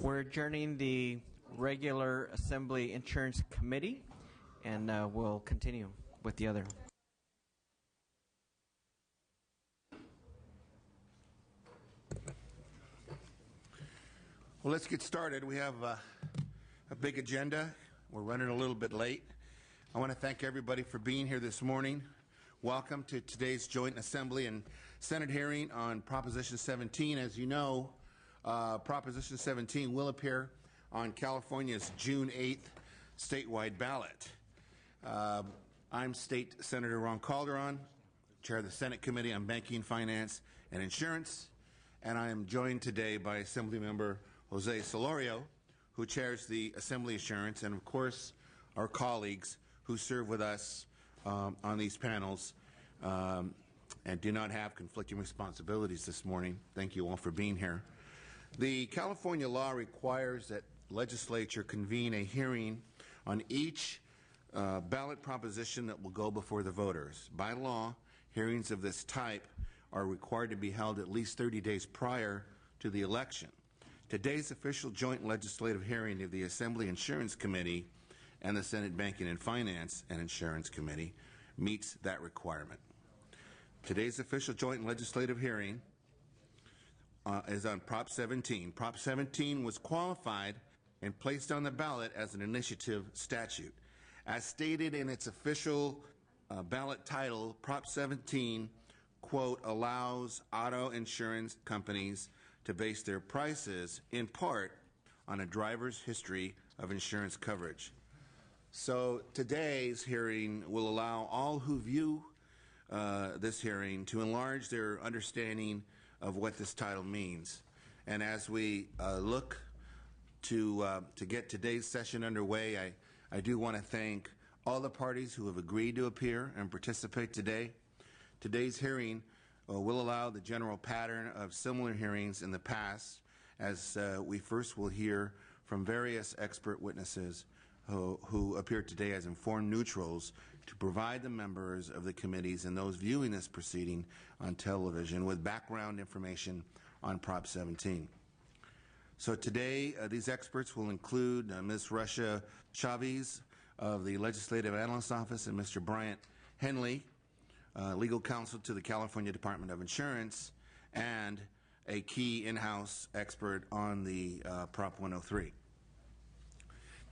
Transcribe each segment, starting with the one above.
We're adjourning the regular Assembly Insurance Committee, and we'll continue with the other. Well, let's get started. We have a big agenda. We're running a little bit late. I want to thank everybody for being here this morning. Welcome to today's joint Assembly and Senate hearing on Proposition 17. As you know, Proposition 17 will appear on California's June 8th statewide ballot. I'm State Senator Ron Calderon, Chair of the Senate Committee on Banking, Finance, and Insurance, and I am joined today by Assemblymember Jose Solorio, who chairs the Assembly Assurance, and of course our colleagues who serve with us on these panels and do not have conflicting responsibilities this morning. Thank you all for being here. The California law requires that legislature convene a hearing on each ballot proposition that will go before the voters. By law, hearings of this type are required to be held at least 30 days prior to the election. Today's official joint legislative hearing of the Assembly Insurance Committee and the Senate Banking and Finance and Insurance Committee meets that requirement. Today's official joint legislative hearing is on Prop 17. Prop 17 was qualified and placed on the ballot as an initiative statute. As stated in its official ballot title, Prop 17, quote, allows auto insurance companies to base their prices in part on a driver's history of insurance coverage. So today's hearing will allow all who view this hearing to enlarge their understanding of what this title means. And as we look to get today's session underway, I do want to thank all the parties who have agreed to appear and participate today. Today's hearing will allow the general pattern of similar hearings in the past, as we first will hear from various expert witnesses who appear today as informed neutrals to provide the members of the committees and those viewing this proceeding on television with background information on Prop 17. So today, these experts will include Ms. Russia Chavez of the Legislative Analyst Office and Mr. Bryant Henley, legal counsel to the California Department of Insurance, and a key in-house expert on the Prop 103.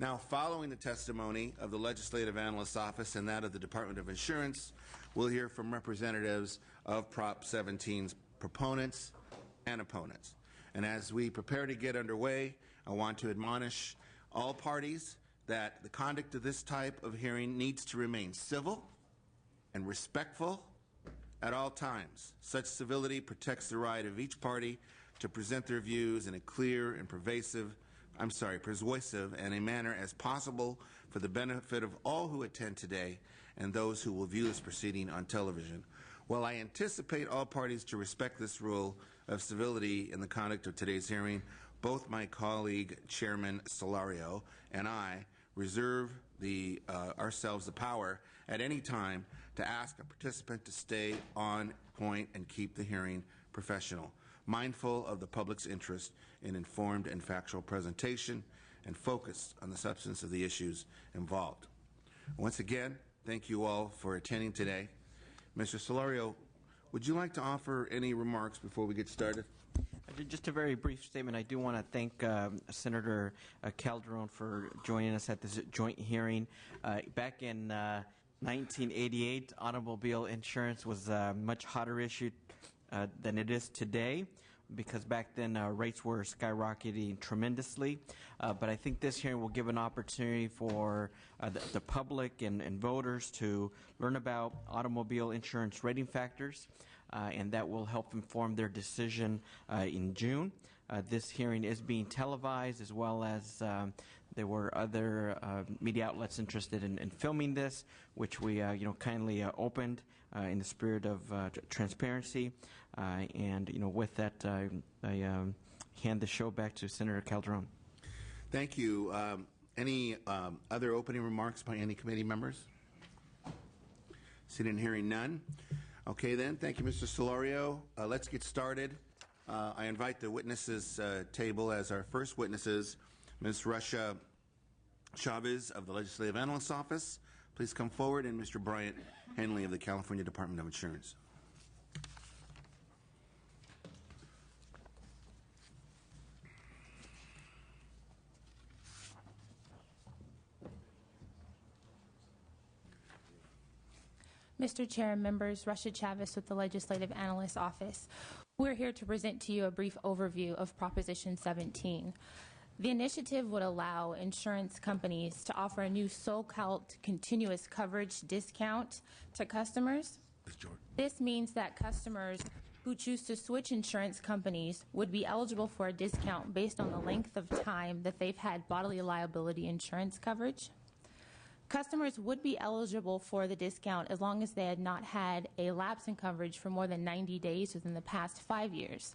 Now, following the testimony of the Legislative Analyst Office and that of the Department of Insurance, we'll hear from representatives of Prop 17's proponents and opponents. And as we prepare to get underway, I want to admonish all parties that the conduct of this type of hearing needs to remain civil and respectful at all times. Such civility protects the right of each party to present their views in a clear and persuasive and a manner as possible for the benefit of all who attend today and those who will view this proceeding on television. While I anticipate all parties to respect this rule of civility in the conduct of today's hearing, both my colleague, Chairman Solorio, and I reserve ourselves the power at any time to ask a participant to stay on point and keep the hearing professional, mindful of the public's interest in informed and factual presentation and focused on the substance of the issues involved. Once again, thank you all for attending today. Mr. Solorio, would you like to offer any remarks before we get started? Just a very brief statement. I do want to thank Senator Calderon for joining us at this joint hearing. Back in 1988, automobile insurance was a much hotter issue than it is today, because back then rates were skyrocketing tremendously. But I think this hearing will give an opportunity for the public and voters to learn about automobile insurance rating factors, and that will help inform their decision in June. This hearing is being televised, as well as there were other media outlets interested in filming this, which we kindly opened in the spirit of transparency. And with that, I hand the show back to Senator Calderon. Thank you. Any other opening remarks by any committee members? Seeing and hearing none. Okay then, thank you, Mr. Solorio. Let's get started. I invite the witnesses table as our first witnesses, Ms. Russia Chavez of the Legislative Analyst's Office. Please come forward, and Mr. Bryant Henley of the California Department of Insurance. Mr. Chair and members, Russia Chavez with the Legislative Analyst's Office. We're here to present to you a brief overview of Proposition 17. The initiative would allow insurance companies to offer a new so-called continuous coverage discount to customers. This means that customers who choose to switch insurance companies would be eligible for a discount based on the length of time that they've had bodily liability insurance coverage. Customers would be eligible for the discount as long as they had not had a lapse in coverage for more than 90 days within the past 5 years.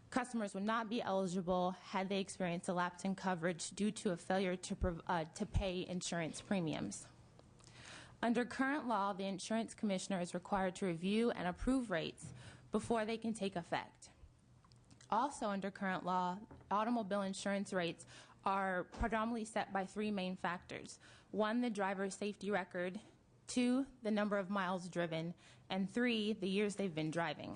Customers would not be eligible had they experienced a lapse in coverage due to a failure to pay insurance premiums. Under current law, the insurance commissioner is required to review and approve rates before they can take effect. Also, under current law, automobile insurance rates are predominantly set by three main factors. One, the driver's safety record. Two, the number of miles driven. And three, the years they've been driving.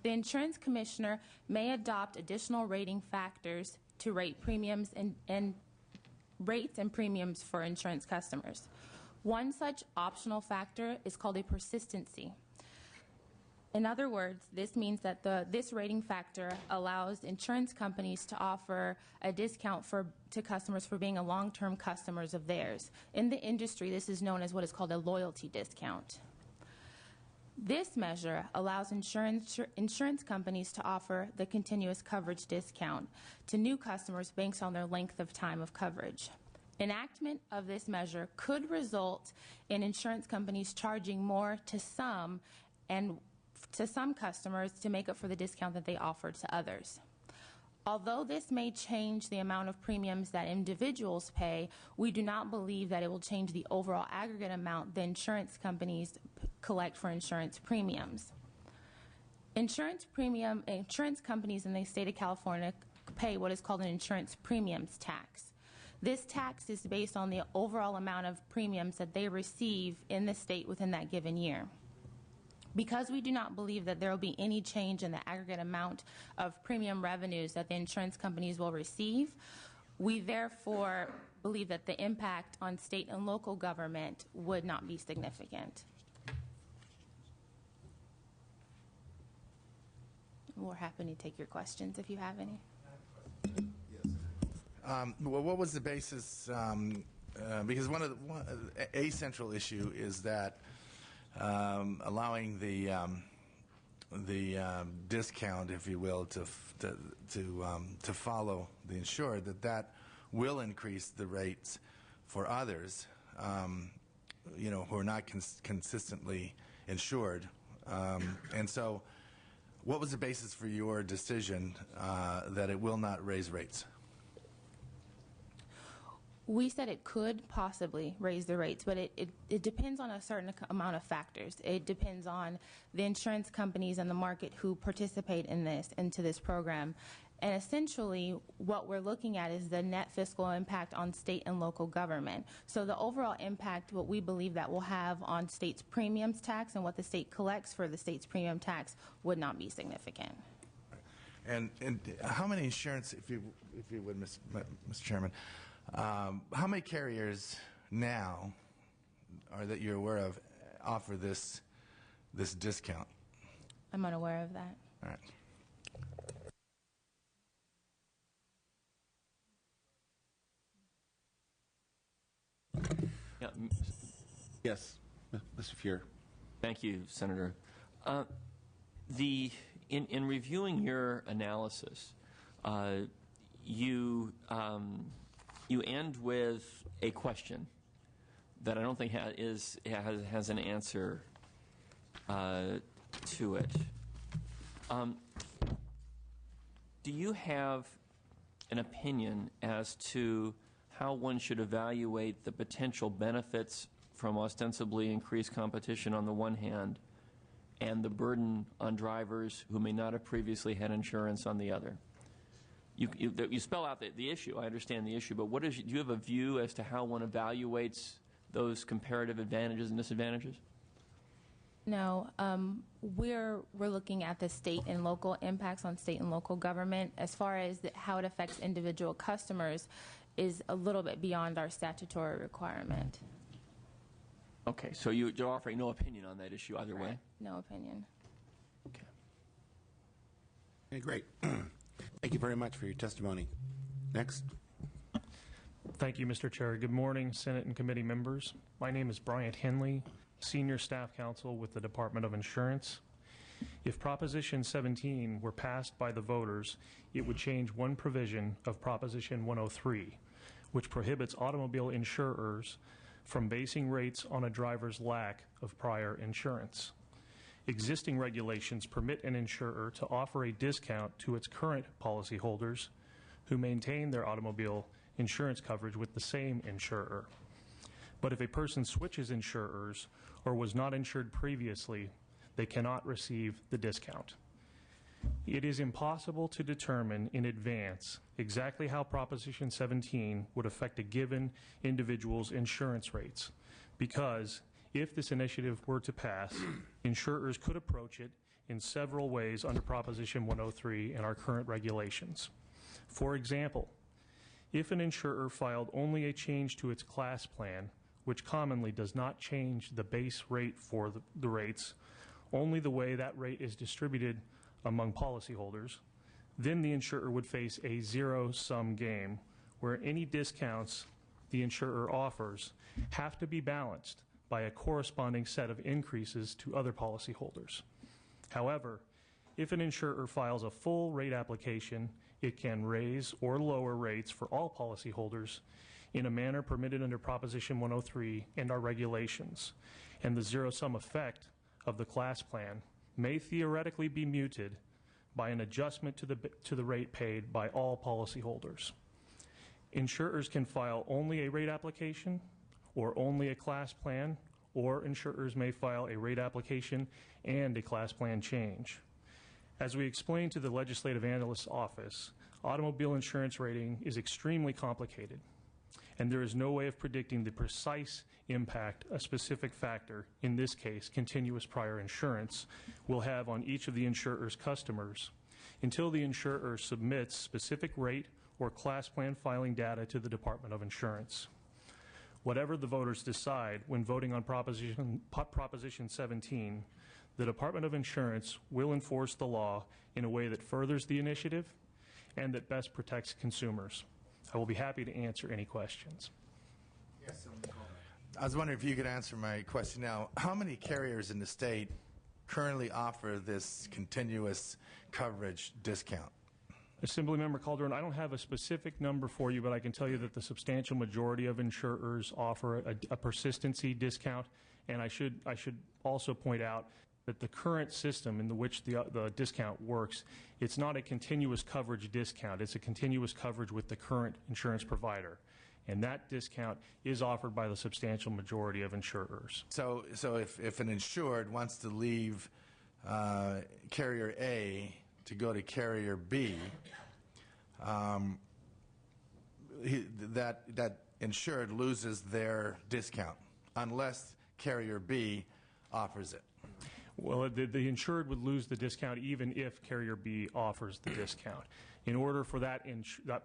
The insurance commissioner may adopt additional rating factors to rate premiums and rates and premiums for insurance customers. One such optional factor is called a persistency. In other words, this means that this rating factor allows insurance companies to offer a discount to customers for being a long-term customers of theirs. In the industry, this is known as what is called a loyalty discount. This measure allows insurance companies to offer the continuous coverage discount to new customers based on their length of time of coverage. Enactment of this measure could result in insurance companies charging more to some customers to make up for the discount that they offered to others. Although this may change the amount of premiums that individuals pay, we do not believe that it will change the overall aggregate amount the insurance companies collect for insurance premiums. Insurance companies in the state of California pay what is called an insurance premiums tax. This tax is based on the overall amount of premiums that they receive in the state within that given year. Because we do not believe that there will be any change in the aggregate amount of premium revenues that the insurance companies will receive, we therefore believe that the impact on state and local government would not be significant. We're happy to take your questions if you have any. Well, what was the basis? Because a central issue is that allowing the discount, if you will, to follow the insured, that will increase the rates for others, who are not consistently insured. And so, what was the basis for your decision that it will not raise rates? We said it could possibly raise the rates, but it depends on a certain amount of factors. It depends on the insurance companies and the market who participate into this program. And essentially, what we're looking at is the net fiscal impact on state and local government. So the overall impact, what we believe that will have on state's premiums tax and what the state collects for the state's premium tax would not be significant. And how many insurance, if you would, Mr. Chairman, how many carriers now, or that you're aware of, offer this discount? I'm unaware of that. All right. Yeah. Yes, Mr. Fuhr. Thank you, Senator. In reviewing your analysis, you end with a question that I don't think has an answer to it. Do you have an opinion as to how one should evaluate the potential benefits from ostensibly increased competition on the one hand and the burden on drivers who may not have previously had insurance on the other. You spell out the issue. I understand the issue, but do you have a view as to how one evaluates those comparative advantages and disadvantages? No, we're looking at the state and local impacts on state and local government. As far as how it affects individual customers is a little bit beyond our statutory requirement. Okay, so you're offering no opinion on that issue either way? No opinion. Okay. Okay, great. Thank you very much for your testimony. Next. Thank you, Mr. Chair. Good morning, Senate and committee members. My name is Bryant Henley, Senior Staff Counsel with the Department of Insurance. If Proposition 17 were passed by the voters, it would change one provision of Proposition 103, which prohibits automobile insurers from basing rates on a driver's lack of prior insurance. Existing regulations permit an insurer to offer a discount to its current policyholders who maintain their automobile insurance coverage with the same insurer. But if a person switches insurers or was not insured previously, they cannot receive the discount. It is impossible to determine in advance exactly how Proposition 17 would affect a given individual's insurance rates, because if this initiative were to pass, insurers could approach it in several ways under Proposition 103 and our current regulations. For example, if an insurer filed only a change to its class plan, which commonly does not change the base rate for the rates, only the way that rate is distributed among policyholders, then the insurer would face a zero-sum game where any discounts the insurer offers have to be balanced by a corresponding set of increases to other policyholders. However, if an insurer files a full rate application, it can raise or lower rates for all policyholders in a manner permitted under Proposition 103 and our regulations, and the zero-sum effect of the class plan may theoretically be muted by an adjustment to the rate paid by all policyholders. Insurers can file only a rate application or only a class plan, or insurers may file a rate application and a class plan change. As we explained to the Legislative Analyst's Office, automobile insurance rating is extremely complicated, and there is no way of predicting the precise impact a specific factor, in this case continuous prior insurance, will have on each of the insurer's customers until the insurer submits specific rate or class plan filing data to the Department of Insurance. Whatever the voters decide when voting on Proposition 17, the Department of Insurance will enforce the law in a way that furthers the initiative and that best protects consumers. I will be happy to answer any questions. Yes, I was wondering if you could answer my question now. How many carriers in the state currently offer this continuous coverage discount? Assemblymember Calderon, I don't have a specific number for you, but I can tell you that the substantial majority of insurers offer a persistency discount, and I should also point out that the current system in which the discount works, it's not a continuous coverage discount. It's a continuous coverage with the current insurance provider. And that discount is offered by the substantial majority of insurers. So if an insured wants to leave carrier A to go to carrier B, that insured loses their discount unless carrier B offers it. Well, the insured would lose the discount even if carrier B offers the discount. In order for that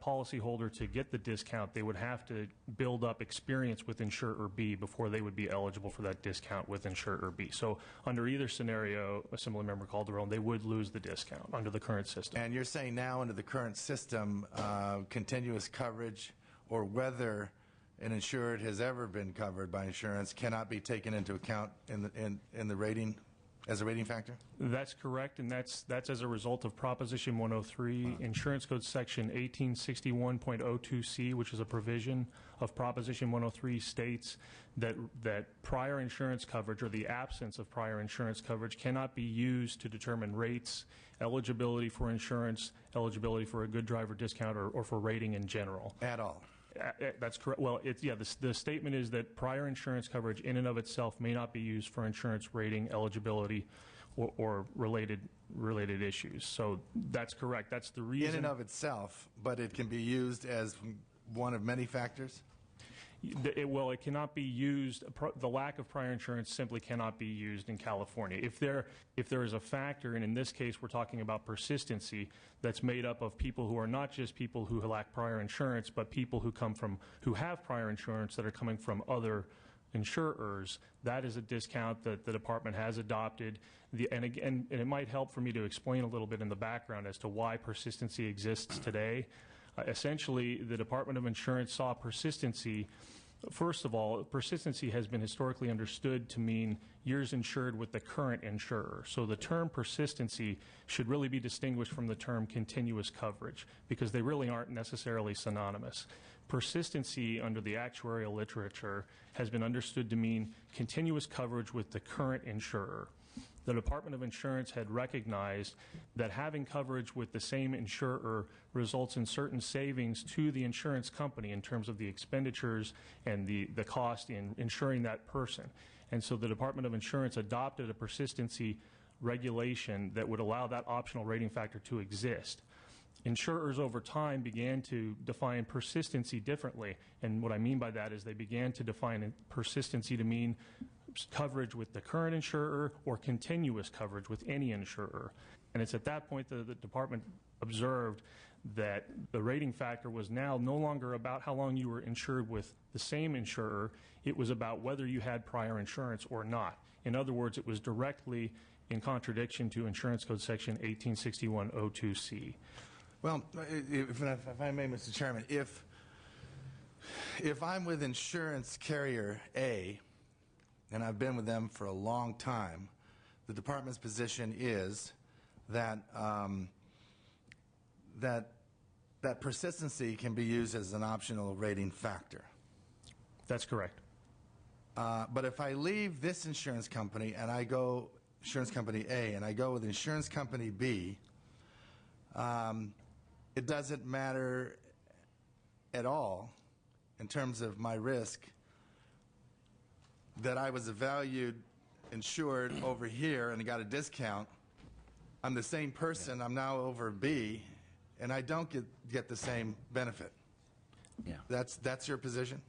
policyholder to get the discount, they would have to build up experience with insurer B before they would be eligible for that discount with insurer B. So under either scenario, Assemblymember Calderon, they would lose the discount under the current system. And you're saying now under the current system, continuous coverage or whether an insured has ever been covered by insurance cannot be taken into account in the rating? As a rating factor? That's correct, and that's as a result of Proposition 103. Insurance Code Section 1861.02c, which is a provision of Proposition 103, states that prior insurance coverage or the absence of prior insurance coverage cannot be used to determine rates, eligibility for insurance, eligibility for a good driver discount, or for rating in general. At all? That's correct. Well, the statement is that prior insurance coverage in and of itself may not be used for insurance rating, eligibility, or related issues. So that's correct. That's the reason. In and of itself, but it can be used as one of many factors? Well, it cannot be used. The lack of prior insurance simply cannot be used in California. If there is a factor, and in this case we're talking about persistency, that's made up of people who are not just people who lack prior insurance, but people who have prior insurance that are coming from other insurers, that is a discount that the department has adopted. And it might help for me to explain a little bit in the background as to why persistency exists today. Essentially, the Department of Insurance saw persistency. First of all, persistency has been historically understood to mean years insured with the current insurer. So the term persistency should really be distinguished from the term continuous coverage, because they really aren't necessarily synonymous. Persistency under the actuarial literature has been understood to mean continuous coverage with the current insurer. The Department of Insurance had recognized that having coverage with the same insurer results in certain savings to the insurance company in terms of the expenditures and the cost in insuring that person. And so the Department of Insurance adopted a persistency regulation that would allow that optional rating factor to exist. Insurers over time began to define persistency differently, and what I mean by that is they began to define persistency to mean coverage with the current insurer or continuous coverage with any insurer. And it's at that point that the department observed that the rating factor was now no longer about how long you were insured with the same insurer. It was about whether you had prior insurance or not. In other words, it was directly in contradiction to Insurance Code Section 186102C. Well, if I may, Mr. Chairman, if I'm with insurance carrier A, and I've been with them for a long time, the department's position is that that persistency can be used as an optional rating factor. That's correct. But if I leave this insurance company and I go insurance company A and I go with insurance company B, it doesn't matter at all in terms of my risk that I was a valued insured over here and I got a discount. I'm the same person. I'm now over B, and I don't get the same benefit. Yeah. That's your position?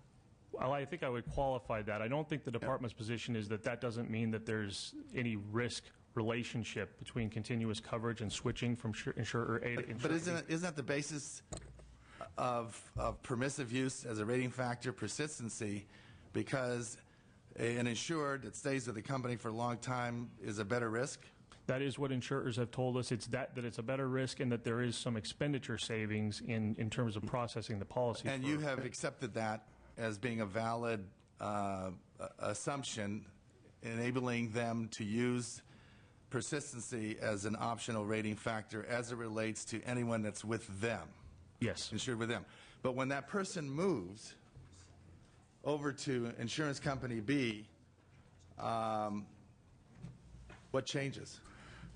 Well, I think I would qualify that. I don't think the department's position is that that doesn't mean that there's any risk relationship between continuous coverage and switching from insurer A to insurer B. But isn't that the basis of permissive use as a rating factor, persistency, because an insured that stays with the company for a long time is a better risk? That is what insurers have told us. It's that it's a better risk and that there is some expenditure savings in terms of processing the policy. And you have accepted that as being a valid assumption, enabling them to use persistency as an optional rating factor as it relates to anyone that's with them. Yes. Insured with them. But when that person moves over to insurance company B, what changes?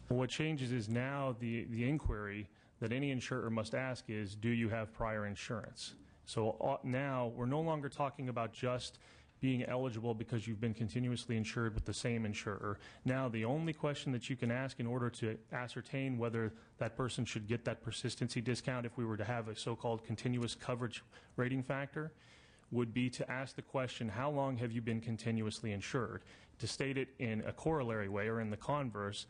Well, what changes is now the inquiry that any insurer must ask is, do you have prior insurance? So now we're no longer talking about just being eligible because you've been continuously insured with the same insurer. Now the only question that you can ask in order to ascertain whether that person should get that persistency discount, if we were to have a so-called continuous coverage rating factor, would be to ask the question, how long have you been continuously insured? To state it in a corollary way or in the converse,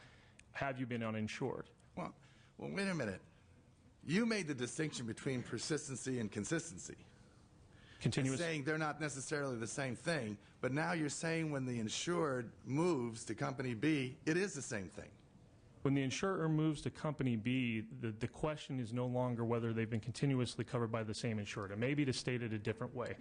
have you been uninsured? Well, wait a minute. You made the distinction between persistency and consistency. Continuous. And saying they're not necessarily the same thing, but now you're saying when the insured moves to company B, it is the same thing. When the insurer moves to company B, the question is no longer whether they've been continuously covered by the same insured. And maybe to state it a different way.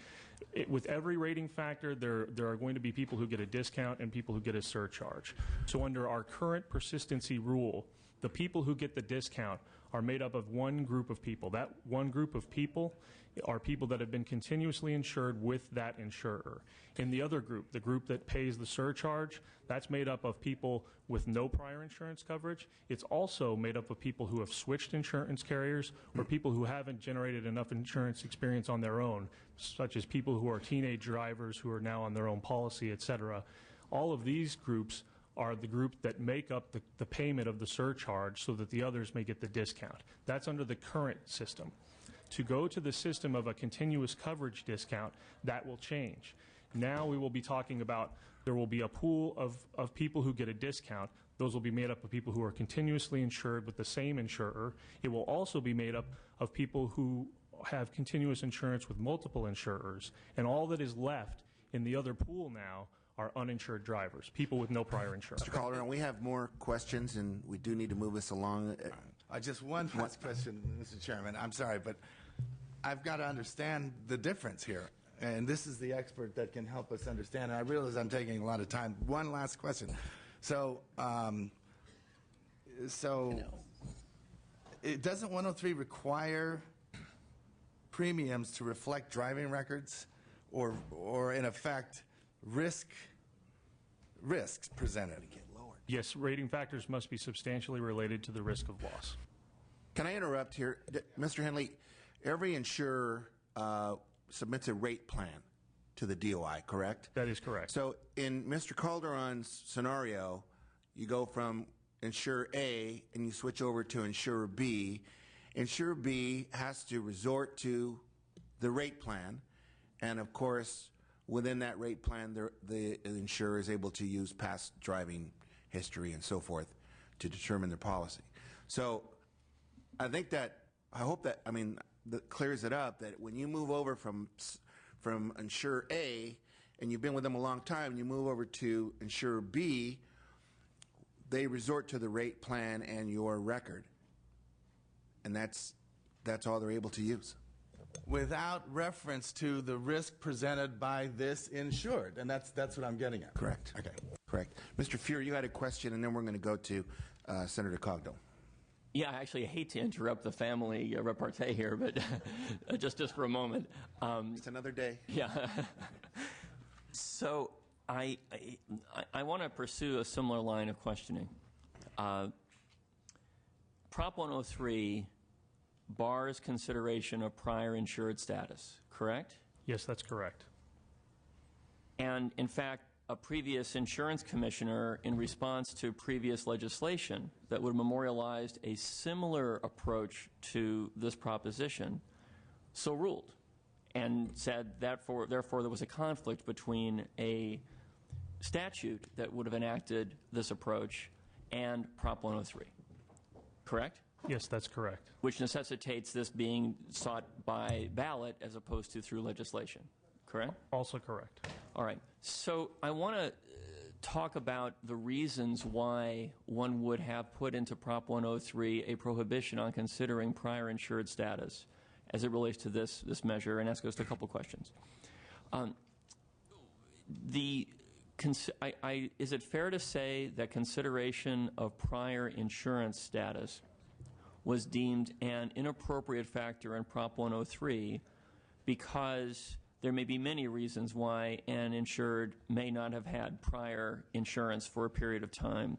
With every rating factor, there are going to be people who get a discount and people who get a surcharge. So under our current persistency rule, the people who get the discount are made up of one group of people. That one group of people are people that have been continuously insured with that insurer. In the other group, the group that pays the surcharge, that's made up of people with no prior insurance coverage. It's also made up of people who have switched insurance carriers or people who haven't generated enough insurance experience on their own, such as people who are teenage drivers who are now on their own policy, et cetera. All of these groups are the group that make up the payment of the surcharge so that the others may get the discount. That's under the current system. To go to the system of a continuous coverage discount, that will change. Now we will be talking about there will be a pool of people who get a discount. Those will be made up of people who are continuously insured with the same insurer. It will also be made up of people who have continuous insurance with multiple insurers. And all that is left in the other pool now are uninsured drivers, people with no prior insurance. Mr. Calderon, we have more questions, and we do need to move us along. Just one last question, Mr. Chairman. I'm sorry, but I've got to understand the difference here. And this is the expert that can help us understand. And I realize I'm taking a lot of time. One last question. So it doesn't 103 require premiums to reflect driving records or in effect, risks presented? Yes, rating factors must be substantially related to the risk of loss. Can I interrupt here? Mr. Henley, every insurer submits a rate plan to the DOI, correct? That is correct. So in Mr. Calderon's scenario, you go from insurer A and you switch over to insurer B. Insurer B has to resort to the rate plan, and of course, within that rate plan, the insurer is able to use past driving history and so forth to determine their policy. So I hope that clears it up, that when you move over from insurer A and you've been with them a long time and you move over to insurer B, they resort to the rate plan and your record. And that's all they're able to use. Without reference to the risk presented by this insured, and that's what I'm getting at. Correct. Okay. Correct. Mr. Fuhr, you had a question, and then we're going to go to Senator Cogdell. Yeah, actually, I hate to interrupt the family repartee here, but just for a moment. It's another day. Yeah. So I want to pursue a similar line of questioning. Prop 103 bars consideration of prior insured status, correct? Yes, that's correct. And in fact, a previous insurance commissioner, in response to previous legislation that would have memorialized a similar approach to this proposition, so ruled and said therefore there was a conflict between a statute that would have enacted this approach and Prop 103, correct? Yes, that's correct. Which necessitates this being sought by ballot as opposed to through legislation, correct? Also correct. All right. So I want to talk about the reasons why one would have put into Prop 103 a prohibition on considering prior insured status as it relates to this measure, and ask us a couple questions. Is it fair to say that consideration of prior insurance status was deemed an inappropriate factor in Prop 103 because there may be many reasons why an insured may not have had prior insurance for a period of time,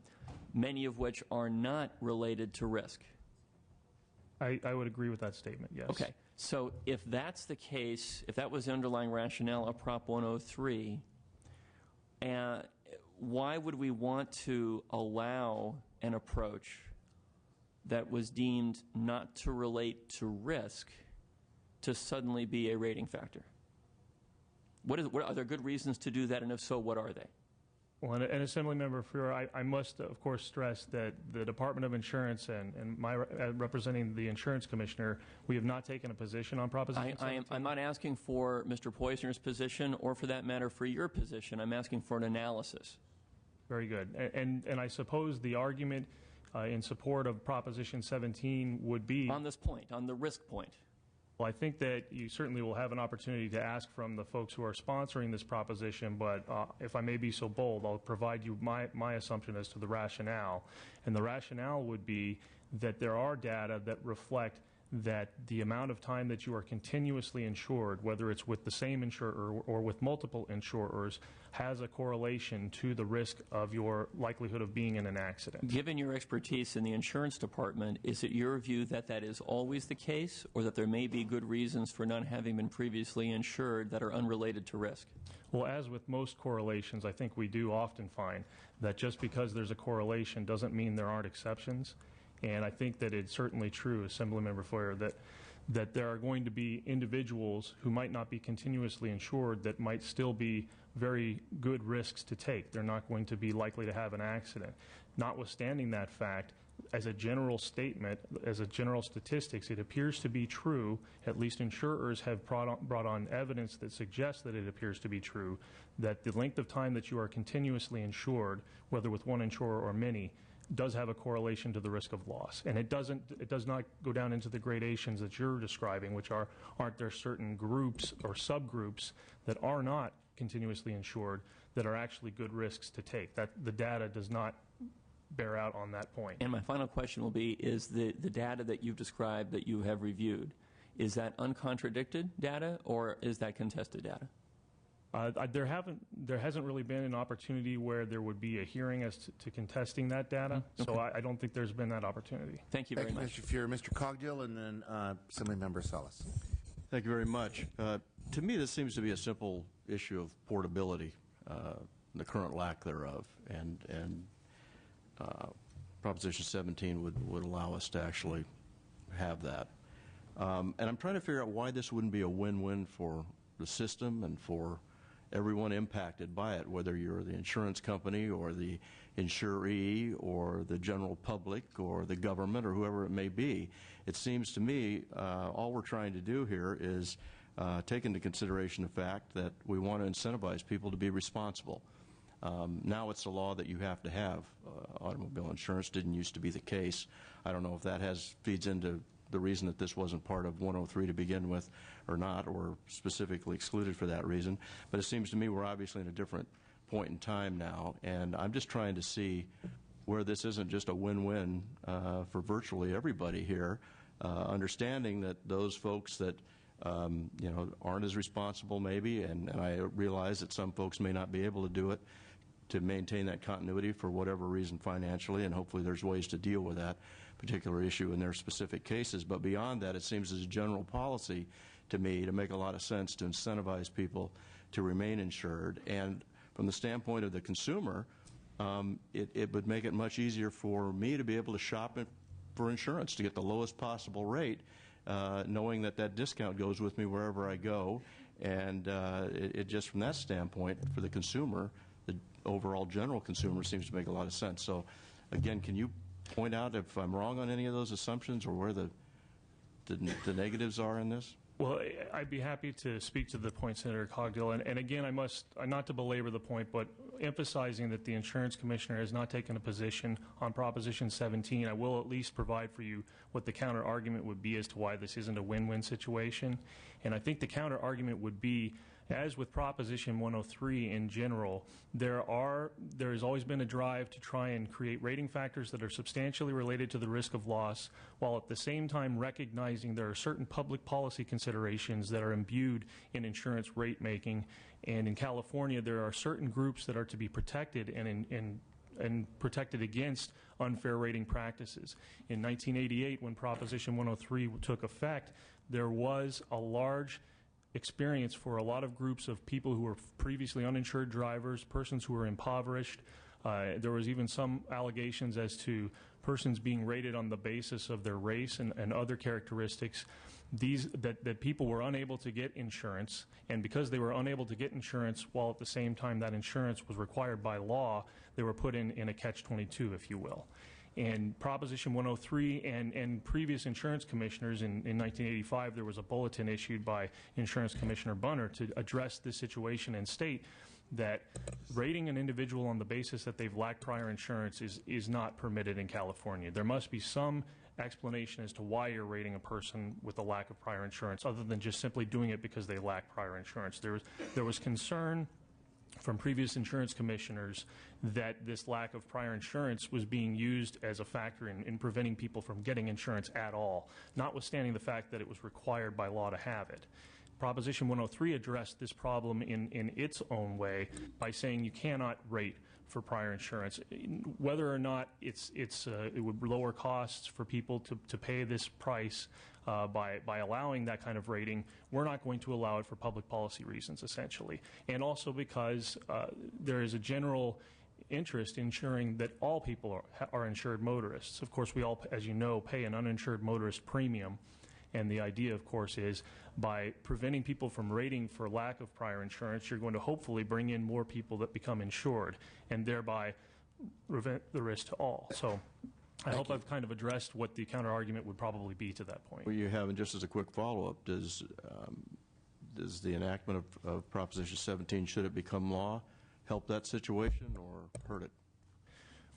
many of which are not related to risk? I would agree with that statement, yes. Okay. So if that's the case, if that was the underlying rationale of Prop 103, why would we want to allow an approach that was deemed not to relate to risk to suddenly be a rating factor? Are there good reasons to do that, and if so, what are they? Well, and Assembly Member Fuhr, I must, of course, stress that the Department of Insurance and my representing the Insurance Commissioner, we have not taken a position on Proposition 17. I'm not asking for Mr. Poizner's position, or for that matter, for your position. I'm asking for an analysis. Very good. And I suppose the argument in support of Proposition 17 would be... On this point, on the risk point. Well, I think that you certainly will have an opportunity to ask from the folks who are sponsoring this proposition, but if I may be so bold, I'll provide you my assumption as to the rationale. And the rationale would be that there are data that reflect that the amount of time that you are continuously insured, whether it's with the same insurer or with multiple insurers, has a correlation to the risk of your likelihood of being in an accident. Given your expertise in the insurance department, is it your view that that is always the case, or that there may be good reasons for not having been previously insured that are unrelated to risk? Well, as with most correlations, I think we do often find that just because there's a correlation doesn't mean there aren't exceptions. And I think that it's certainly true, Assemblymember Foyer, that there are going to be individuals who might not be continuously insured that might still be very good risks to take. They're not going to be likely to have an accident. Notwithstanding that fact, as a general statement, as a general statistics, it appears to be true, at least insurers have brought on evidence that suggests that it appears to be true, that the length of time that you are continuously insured, whether with one insurer or many, does have a correlation to the risk of loss. And it does not go down into the gradations that you're describing, which aren't there certain groups or subgroups that are not continuously insured that are actually good risks to take. That the data does not bear out on that point. And my final question will be, is the data that you've described that you have reviewed, is that uncontradicted data or is that contested data? There hasn't really been an opportunity where there would be a hearing as to contesting that data, so I don't think there's been that opportunity. Thank you very Thank you, much. Mr. Fuhrer. Mr. Cogdill, and then Assemblymember Salas. Thank you very much. To me, this seems to be a simple issue of portability, the current lack thereof, and Proposition 17 would allow us to actually have that. And I'm trying to figure out why this wouldn't be a win-win for the system and for everyone impacted by it, whether you're the insurance company or the insuree or the general public or the government or whoever it may be. It seems to me all we're trying to do here is take into consideration the fact that we want to incentivize people to be responsible. Now it's a law that you have to have automobile insurance. Didn't used to be the case. I don't know if that feeds into the reason that this wasn't part of 103 to begin with or not, or specifically excluded for that reason. But it seems to me we're obviously in a different point in time now, and I'm just trying to see where this isn't just a win-win for virtually everybody here, understanding that those folks that aren't as responsible maybe, and I realize that some folks may not be able to do it, to maintain that continuity for whatever reason financially, and hopefully there's ways to deal with that particular issue in their specific cases. But beyond that, it seems as a general policy to me to make a lot of sense to incentivize people to remain insured. And from the standpoint of the consumer, it would make it much easier for me to be able to shop for insurance to get the lowest possible rate, knowing that that discount goes with me wherever I go. And it just from that standpoint, for the consumer, the overall general consumer seems to make a lot of sense. So, again, can you point out if I'm wrong on any of those assumptions or where the negatives are in this? Well, I'd be happy to speak to the point, Senator Cogdill. And again, I must, not to belabor the point, but emphasizing that the insurance commissioner has not taken a position on Proposition 17. I will at least provide for you what the counter argument would be as to why this isn't a win-win situation. And I think the counter argument would be, as with Proposition 103 in general, there has always been a drive to try and create rating factors that are substantially related to the risk of loss, while at the same time recognizing there are certain public policy considerations that are imbued in insurance rate making. And in California, there are certain groups that are to be protected and protected against unfair rating practices. In 1988, when Proposition 103 took effect, there was a large experience for a lot of groups of people who were previously uninsured drivers, persons who were impoverished. There was even some allegations as to persons being rated on the basis of their race and other characteristics. That people were unable to get insurance, and because they were unable to get insurance while at the same time that insurance was required by law, they were put in a catch-22, if you will. And Proposition 103 and previous insurance commissioners in 1985, there was a bulletin issued by Insurance Commissioner Bunner to address this situation and state that rating an individual on the basis that they've lacked prior insurance is not permitted in California. There must be some explanation as to why you're rating a person with a lack of prior insurance other than just simply doing it because they lack prior insurance. There was concern from previous insurance commissioners that this lack of prior insurance was being used as a factor in preventing people from getting insurance at all, notwithstanding the fact that it was required by law to have it. Proposition 103 addressed this problem in its own way by saying you cannot rate for prior insurance. Whether or not it would lower costs for people to pay this price by allowing that kind of rating, we're not going to allow it for public policy reasons, essentially. And also because there is a general interest in ensuring that all people are insured motorists. Of course, we all, as you know, pay an uninsured motorist premium. And the idea, of course, is by preventing people from rating for lack of prior insurance, you're going to hopefully bring in more people that become insured and thereby prevent the risk to all. So I hope I've kind of addressed what the counter-argument would probably be to that point. Well, you have, and just as a quick follow-up, does the enactment of Proposition 17, should it become law, help that situation or hurt it?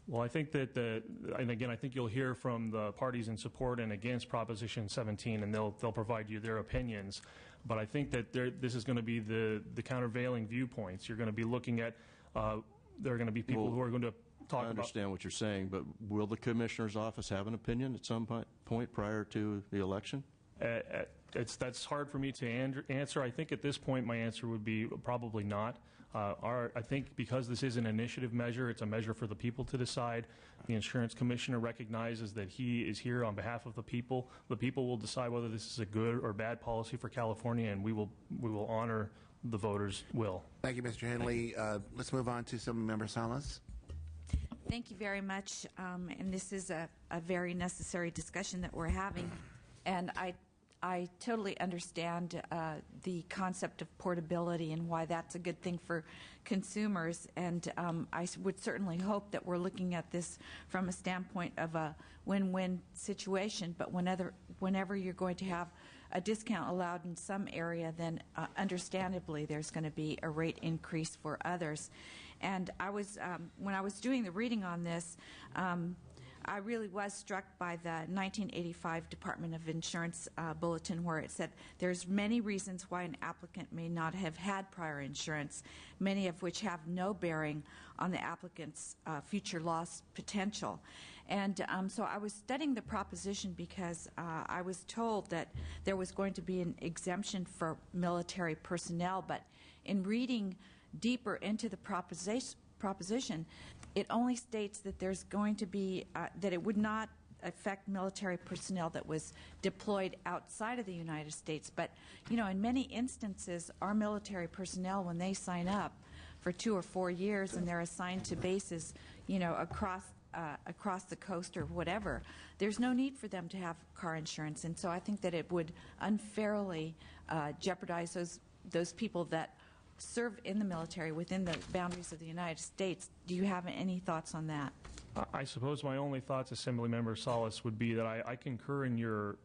Well, I think that, and again, I think you'll hear from the parties in support and against Proposition 17, and they'll provide you their opinions. But I think that this is going to be the countervailing viewpoints. You're going to be looking at, there are going to be people who are going to talk about. I understand what you're saying, but will the Commissioner's Office have an opinion at some point prior to the election? That's hard for me to answer. I think at this point my answer would be probably not. I think because this is an initiative measure, it's a measure for the people to decide. The insurance commissioner recognizes that he is here on behalf of the people. The people will decide whether this is a good or bad policy for California, and we will honor the voters' will. Thank you, Mr. Henley. Let's move on to Member Salas. Thank you very much. And this is a very necessary discussion that we're having. And I totally understand the concept of portability and why that's a good thing for consumers. And I would certainly hope that we're looking at this from a standpoint of a win-win situation. But whenever you're going to have a discount allowed in some area, then understandably there's going to be a rate increase for others. And when I was doing the reading on this, I really was struck by the 1985 Department of Insurance bulletin, where it said there's many reasons why an applicant may not have had prior insurance, many of which have no bearing on the applicant's future loss potential. And so I was studying the proposition because I was told that there was going to be an exemption for military personnel, but in reading deeper into the proposition, it only states that there's going to be, that it would not affect military personnel that was deployed outside of the United States. But, you know, in many instances, our military personnel, when they sign up for 2 or 4 years and they're assigned to bases, you know, across the coast or whatever, there's no need for them to have car insurance. And so I think that it would unfairly jeopardize those people that serve in the military within the boundaries of the United States. Do you have any thoughts on that? I suppose my only thoughts, Assemblymember Salas, would be that I concur in your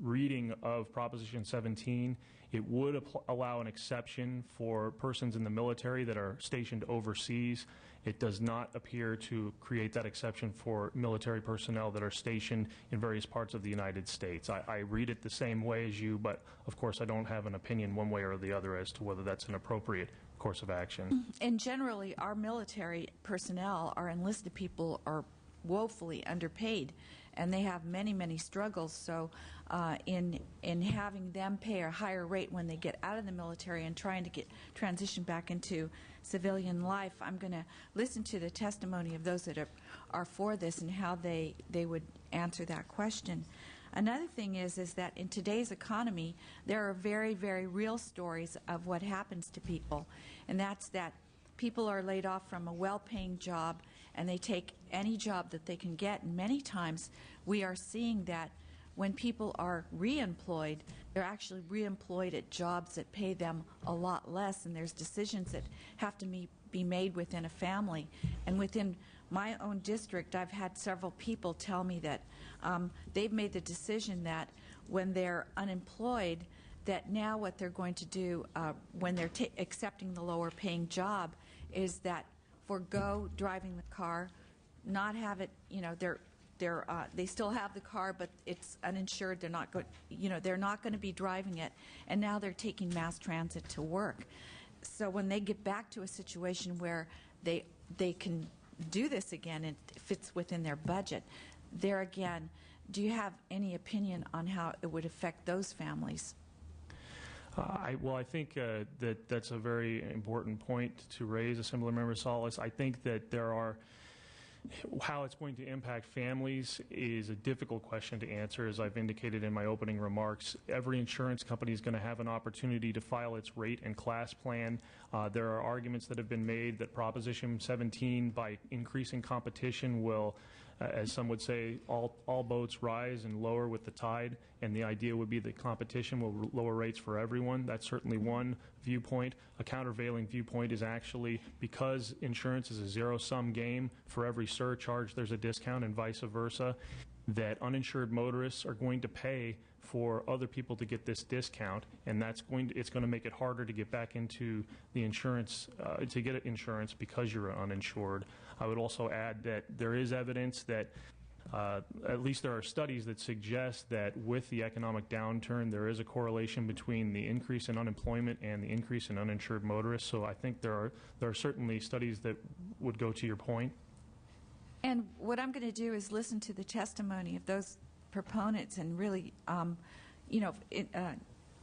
reading of Proposition 17. It would allow an exception for persons in the military that are stationed overseas. It does not appear to create that exception for military personnel that are stationed in various parts of the United States. I read it the same way as you, but of course I don't have an opinion one way or the other as to whether that's an appropriate course of action. And generally, our military personnel, our enlisted people, are woefully underpaid, and they have many, many struggles. So in having them pay a higher rate when they get out of the military and trying to transition back into civilian life, I'm going to listen to the testimony of those that are for this and how they would answer that question. Another thing is that in today's economy, there are very, very real stories of what happens to people, and that's that people are laid off from a well-paying job and they take any job that they can get. And many times we are seeing that when people are reemployed, they're actually reemployed at jobs that pay them a lot less, and there's decisions that have to be made within a family. And within my own district, I've had several people tell me that they've made the decision that when they're unemployed, that now what they're going to do when they're accepting the lower paying job is that forego driving the car, not have it, you know, they still have the car, but it's uninsured. They're not going, you know, they're not going to be driving it, and now they're taking mass transit to work. So when they get back to a situation where they can do this again and it fits within their budget, there again, do you have any opinion on how it would affect those families? I think that's a very important point to raise, Assemblymember Salas. I think that how it's going to impact families is a difficult question to answer, as I've indicated in my opening remarks. Every insurance company is going to have an opportunity to file its rate and class plan. There are arguments that have been made that Proposition 17, by increasing competition, will, as some would say, all boats rise and lower with the tide, and the idea would be that competition will lower rates for everyone. That's certainly one viewpoint. A countervailing viewpoint is actually, because insurance is a zero-sum game, for every surcharge there's a discount and vice versa, that uninsured motorists are going to pay for other people to get this discount, and it's going to make it harder to get back into the insurance, to get insurance because you're uninsured. I would also add that there is evidence that, at least there are studies that suggest that with the economic downturn, there is a correlation between the increase in unemployment and the increase in uninsured motorists. So I think there are certainly studies that would go to your point. And what I'm going to do is listen to the testimony of those proponents and really,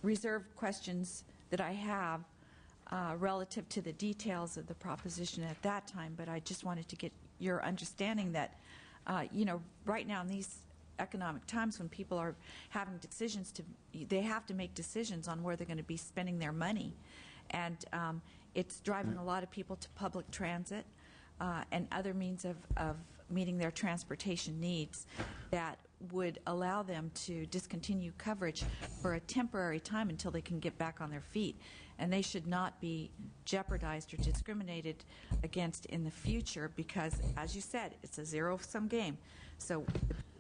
reserve questions that I have relative to the details of the proposition at that time. But I just wanted to get your understanding that, right now in these economic times when people are having they have to make decisions on where they're going to be spending their money. And it's driving a lot of people to public transit and other means of meeting their transportation needs that would allow them to discontinue coverage for a temporary time until they can get back on their feet. And they should not be jeopardized or discriminated against in the future because, as you said, it's a zero-sum game. So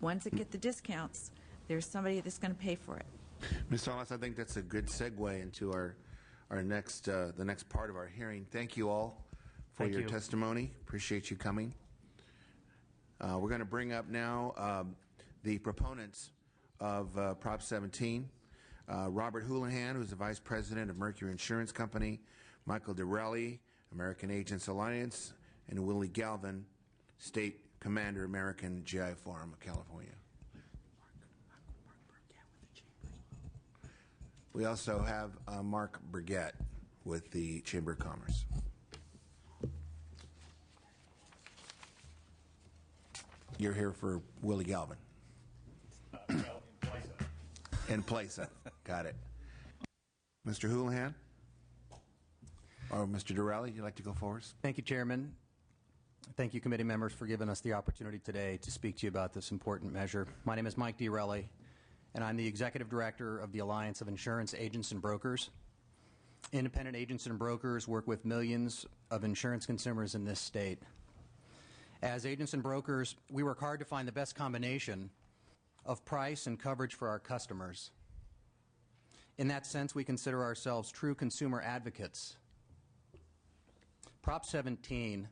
ones that get the discounts, there's somebody that's going to pay for it. Ms. Thomas, I think that's a good segue into our next the next part of our hearing. Thank you all for your testimony. Appreciate you coming. We're going to bring up now the proponents of Prop 17. Robert Houlihan, who's the Vice President of Mercury Insurance Company, Michael Dorelli, American Agents Alliance, and Willie Galvin, State Commander, American GI Forum of California. We also have Mark Burgett with the Chamber of Commerce. You're here for Willie Galvin. In place of. Got it. Mr. Houlihan? Or Mr. Dorelli, you'd like to go forward? Thank you, Chairman. Thank you, committee members, for giving us the opportunity today to speak to you about this important measure. My name is Mike Dorelli, and I'm the Executive Director of the Alliance of Insurance Agents and Brokers. Independent agents and brokers work with millions of insurance consumers in this state. As agents and brokers, we work hard to find the best combination of price and coverage for our customers. In that sense, we consider ourselves true consumer advocates. Prop 17,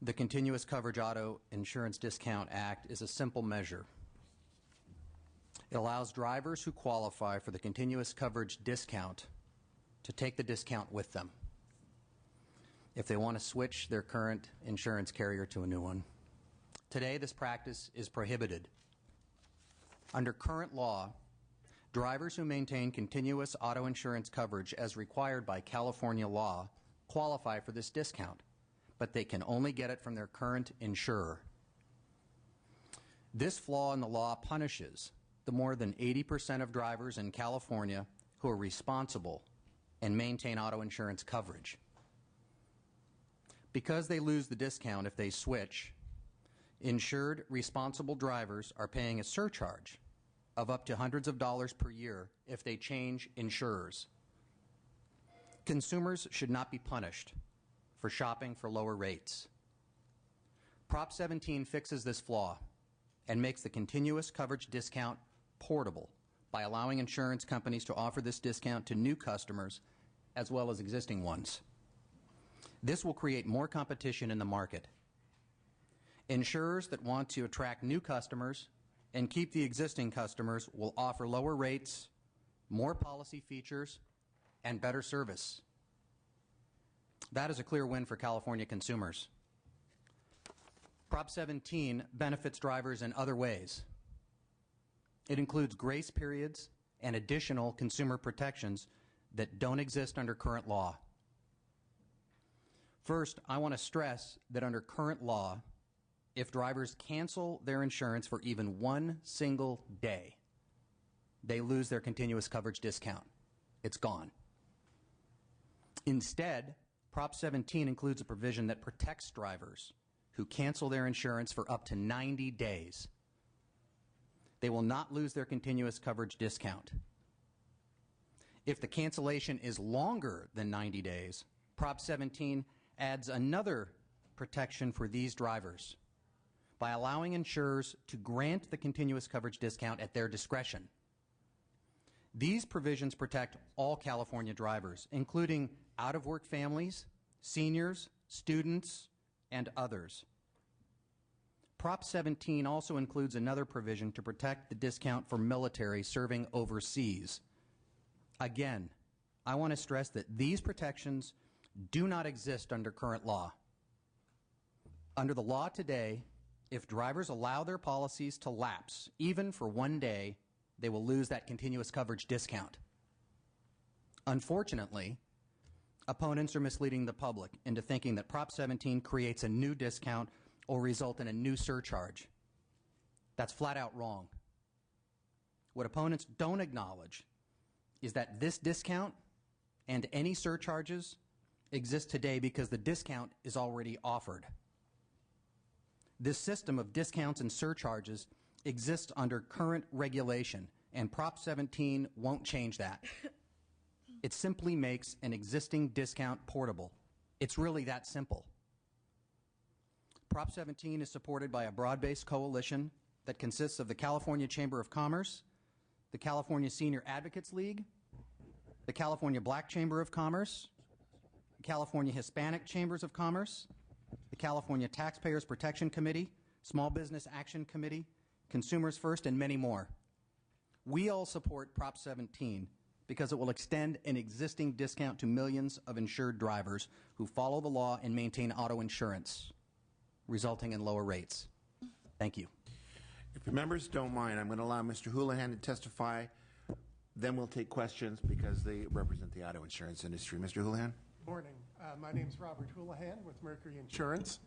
the Continuous Coverage Auto Insurance Discount Act, is a simple measure. It allows drivers who qualify for the continuous coverage discount to take the discount with them if they want to switch their current insurance carrier to a new one. Today, this practice is prohibited. Under current law, drivers who maintain continuous auto insurance coverage as required by California law qualify for this discount, but they can only get it from their current insurer. This flaw in the law punishes the more than 80% of drivers in California who are responsible and maintain auto insurance coverage. Because they lose the discount if they switch, insured responsible drivers are paying a surcharge of up to hundreds of dollars per year if they change insurers. Consumers should not be punished for shopping for lower rates. Prop 17 fixes this flaw and makes the continuous coverage discount portable by allowing insurance companies to offer this discount to new customers as well as existing ones. This will create more competition in the market. Insurers that want to attract new customers and keep the existing customers will offer lower rates, more policy features, and better service. That is a clear win for California consumers. Prop 17 benefits drivers in other ways. It includes grace periods and additional consumer protections that don't exist under current law. First, I want to stress that under current law, if drivers cancel their insurance for even one single day, they lose their continuous coverage discount. It's gone. Instead, Prop 17 includes a provision that protects drivers who cancel their insurance for up to 90 days. They will not lose their continuous coverage discount. If the cancellation is longer than 90 days, Prop 17 adds another protection for these drivers by allowing insurers to grant the continuous coverage discount at their discretion. These provisions protect all California drivers, including out-of-work families, seniors, students, and others. Prop 17 also includes another provision to protect the discount for military serving overseas. Again, I want to stress that these protections do not exist under current law. Under the law today, if drivers allow their policies to lapse, even for one day, they will lose that continuous coverage discount. Unfortunately, opponents are misleading the public into thinking that Prop 17 creates a new discount or result in a new surcharge. That's flat out wrong. What opponents don't acknowledge is that this discount and any surcharges exist today because the discount is already offered. This system of discounts and surcharges exists under current regulation, and Prop 17 won't change that. It simply makes an existing discount portable. It's really that simple. Prop 17 is supported by a broad-based coalition that consists of the California Chamber of Commerce, the California Senior Advocates League, the California Black Chamber of Commerce, the California Hispanic Chambers of Commerce, the California Taxpayers Protection Committee, Small Business Action Committee, Consumers First, and many more. We all support Prop 17 because it will extend an existing discount to millions of insured drivers who follow the law and maintain auto insurance, resulting in lower rates. Thank you. If the members don't mind, I'm going to allow Mr. Houlihan to testify. Then we'll take questions because they represent the auto insurance industry. Mr. Houlihan? Morning. My name is Robert Houlihan with Mercury Insurance.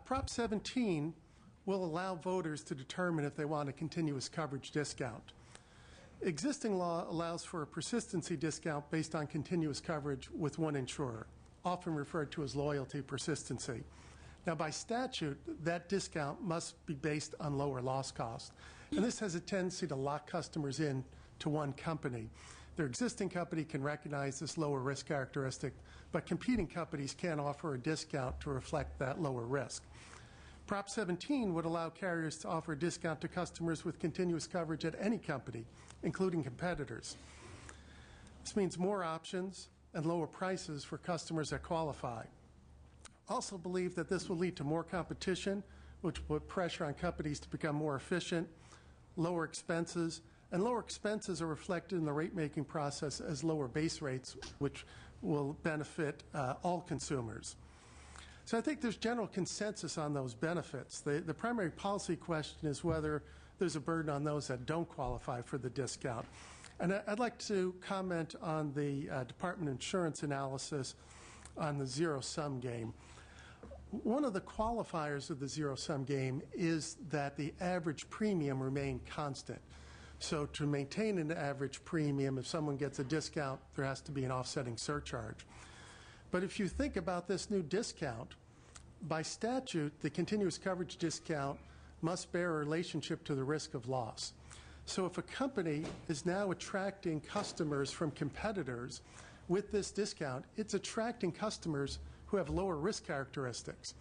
Prop 17 will allow voters to determine if they want a continuous coverage discount. Existing law allows for a persistency discount based on continuous coverage with one insurer, often referred to as loyalty persistency. Now, by statute, that discount must be based on lower loss cost. And this has a tendency to lock customers in to one company. Their existing company can recognize this lower risk characteristic, but competing companies can't offer a discount to reflect that lower risk. Prop 17 would allow carriers to offer a discount to customers with continuous coverage at any company, including competitors. This means more options and lower prices for customers that qualify. Also believe that this will lead to more competition, which will put pressure on companies to become more efficient, lower expenses, and lower expenses are reflected in the rate-making process as lower base rates, which will benefit all consumers. So I think there's general consensus on those benefits. The primary policy question is whether there's a burden on those that don't qualify for the discount. And I'd like to comment on the Department of Insurance analysis on the zero-sum game. One of the qualifiers of the zero-sum game is that the average premium remain constant. So to maintain an average premium, if someone gets a discount, there has to be an offsetting surcharge. But if you think about this new discount, by statute, the continuous coverage discount must bear a relationship to the risk of loss. So if a company is now attracting customers from competitors with this discount, it's attracting customers who have lower risk characteristics.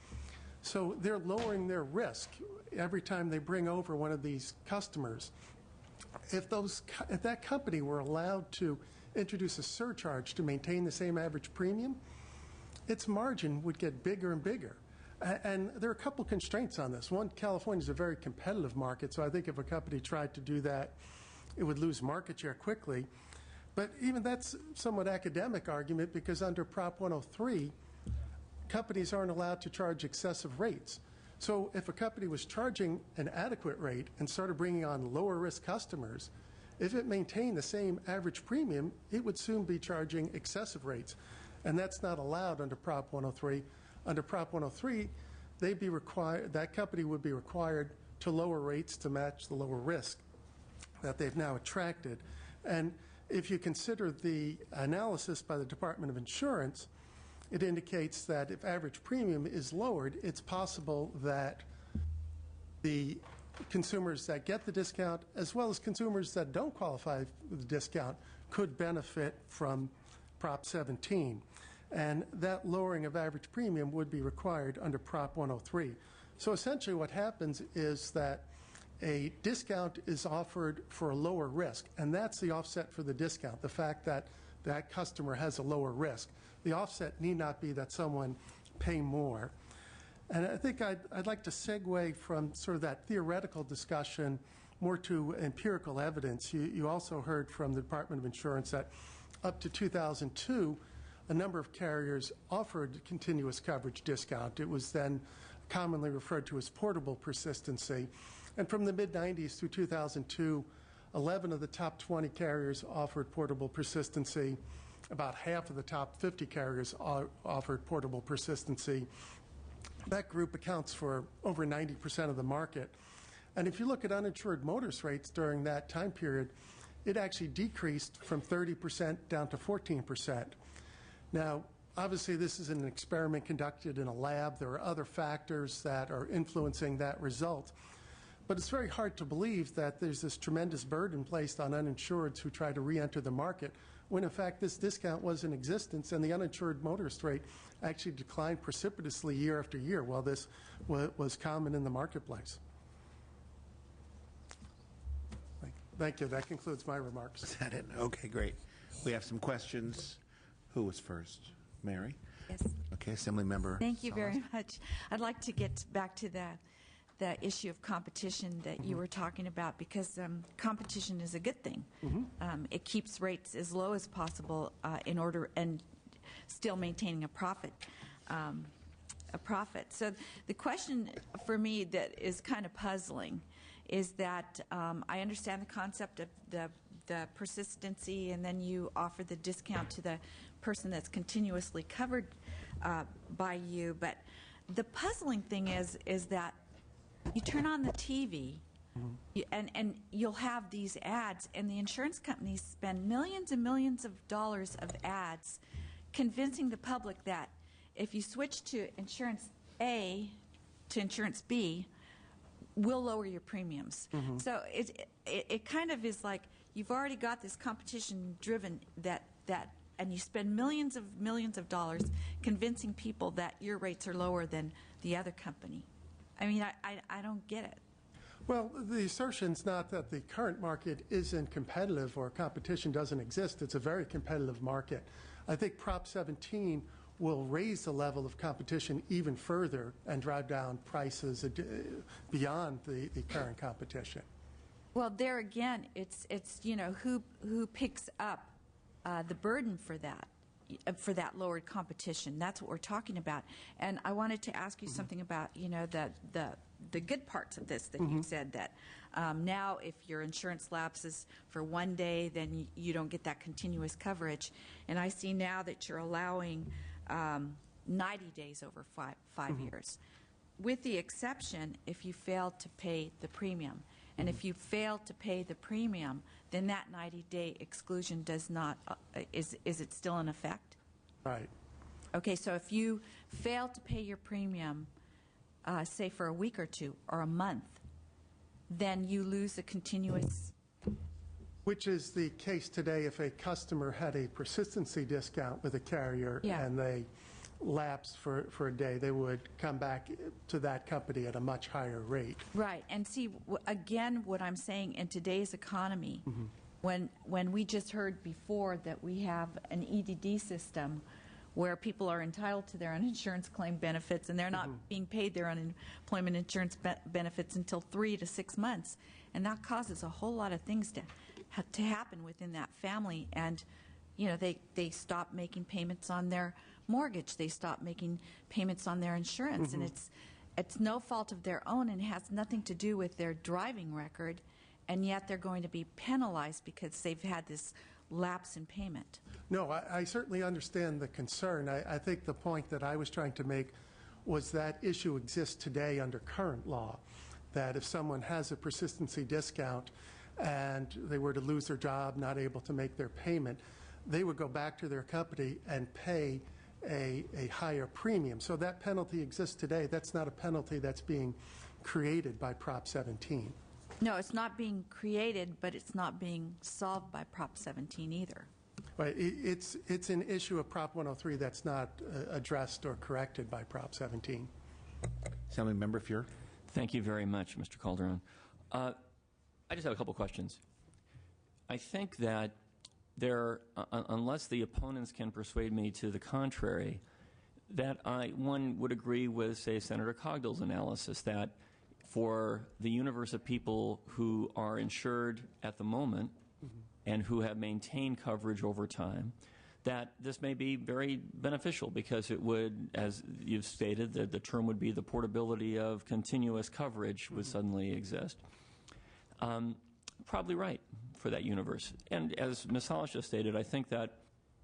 So they're lowering their risk every time they bring over one of these customers. If that company were allowed to introduce a surcharge to maintain the same average premium, its margin would get bigger and bigger. And there are a couple constraints on this. One, California is a very competitive market, so I think if a company tried to do that, it would lose market share quickly. But even that's somewhat academic argument, because under Prop 103, companies aren't allowed to charge excessive rates. So if a company was charging an adequate rate and started bringing on lower risk customers, if it maintained the same average premium, it would soon be charging excessive rates. And that's not allowed under Prop 103. Under Prop 103, that company would be required to lower rates to match the lower risk that they've now attracted. And if you consider the analysis by the Department of Insurance, it indicates that if average premium is lowered, it's possible that the consumers that get the discount, as well as consumers that don't qualify for the discount, could benefit from Prop 17. And that lowering of average premium would be required under Prop 103. So essentially what happens is that a discount is offered for a lower risk, and that's the offset for the discount, the fact that that customer has a lower risk. The offset need not be that someone pay more. And I think I'd like to segue from sort of that theoretical discussion more to empirical evidence. You also heard from the Department of Insurance that up to 2002, a number of carriers offered continuous coverage discount. It was then commonly referred to as portable persistency. And from the mid-90s through 2002, 11 of the top 20 carriers offered portable persistency. About half of the top 50 carriers offered portable persistency. That group accounts for over 90% of the market. And if you look at uninsured motorist rates during that time period, it actually decreased from 30% down to 14%. Now, obviously, this is an experiment conducted in a lab. There are other factors that are influencing that result. But it's very hard to believe that there's this tremendous burden placed on uninsureds who try to re-enter the market, when in fact this discount was in existence and the uninsured motorist rate actually declined precipitously year after year while this was common in the marketplace. Thank you. That concludes my remarks. Is that it? Okay, great. We have some questions. Who was first? Mary? Yes. Okay, Assembly Member. Thank you very Salas. much. I'd like to get back to the issue of competition that you were talking about, because competition is a good thing. It keeps rates as low as possible in order and still maintaining a profit. So the question for me that is kind of puzzling is that I understand the concept of the persistency, and then you offer the discount to the person that's continuously covered by you. But the puzzling thing is that you turn on the TV, and you'll have these ads, and the insurance companies spend millions and millions of dollars of ads convincing the public that if you switch to insurance A to insurance B, we'll lower your premiums. So it kind of is like you've already got this competition driven that and you spend millions of dollars convincing people that your rates are lower than the other company. I mean, I don't get it. Well, the assertion's not that the current market isn't competitive or competition doesn't exist. It's a very competitive market. I think Prop 17 will raise the level of competition even further and drive down prices beyond the current competition. Well, there again, it's who picks up the burden for that lowered competition. That's what we're talking about. And I wanted to ask you something about the good parts of this that you said, that now if your insurance lapses for one day, then you don't get that continuous coverage. And I see now that you're allowing 90 days over five years, with the exception if you fail to pay the premium. And if you fail to pay the premium, then that 90-day exclusion does not, is it still in effect? Right. Okay, so if you fail to pay your premium, say for a week or two or a month, then you lose a continuous. Which is the case today if a customer had a persistency discount with a carrier and they lapsed for a day, they would come back to that company at a much higher rate. Right, and see, again, what I'm saying, in today's economy, when we just heard before that we have an EDD system where people are entitled to their uninsurance claim benefits and they're not being paid their unemployment insurance benefits until 3 to 6 months, and that causes a whole lot of things to happen within that family. And, they stop making payments on their mortgage. They stop making payments on their insurance. And it's no fault of their own and has nothing to do with their driving record. And yet they're going to be penalized because they've had this lapse in payment. No, I certainly understand the concern. I think the point that I was trying to make was that issue exists today under current law, that if someone has a persistency discount and they were to lose their job, not able to make their payment, they would go back to their company and pay a higher premium. So that penalty exists today. That's not a penalty that's being created by Prop 17. No, it's not being created, but it's not being solved by Prop 17 either. Right. It's an issue of Prop 103 that's not addressed or corrected by Prop 17. Assemblymember Fuhr. Thank you very much, Mr. Calderon. I just have a couple questions. I think that unless the opponents can persuade me to the contrary, that one would agree with, say, Senator Cogdell's analysis that for the universe of people who are insured at the moment and who have maintained coverage over time, that this may be very beneficial because it would, as you've stated, the term would be the portability of continuous coverage would suddenly exist. Probably right for that universe. And as Ms. Hollis just stated, I think that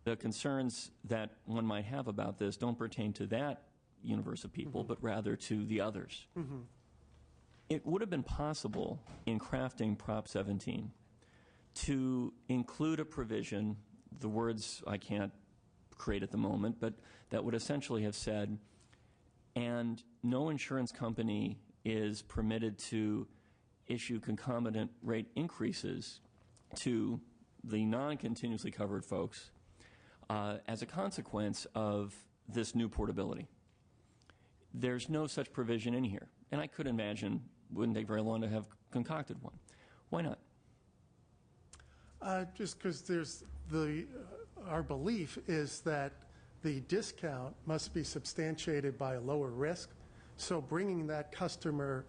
the concerns that one might have about this don't pertain to that universe of people, but rather to the others. It would have been possible in crafting Prop 17 to include a provision, the words I can't create at the moment, but that would essentially have said, and no insurance company is permitted to issue concomitant rate increases to the non-continuously covered folks as a consequence of this new portability. There's no such provision in here. And I could imagine it wouldn't take very long to have concocted one. Why not? Just because there's our belief is that the discount must be substantiated by a lower risk. So bringing that customer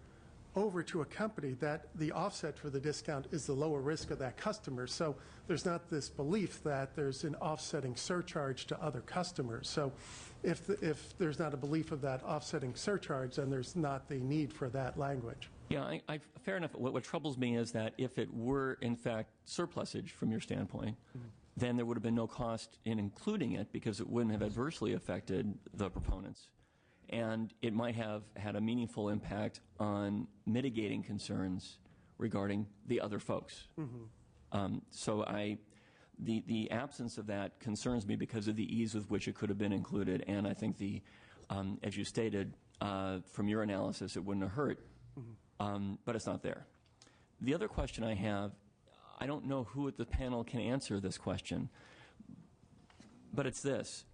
over to a company, that the offset for the discount is the lower risk of that customer. So there's not this belief that there's an offsetting surcharge to other customers. So if there's not a belief of that offsetting surcharge, then there's not the need for that language. Yeah, fair enough. What troubles me is that if it were, in fact, surplusage from your standpoint, then there would have been no cost in including it because it wouldn't have adversely affected the proponents. And it might have had a meaningful impact on mitigating concerns regarding the other folks. So the absence of that concerns me because of the ease with which it could have been included. And I think as you stated, from your analysis, it wouldn't have hurt. But it's not there. The other question I have, I don't know who at the panel can answer this question, but it's this.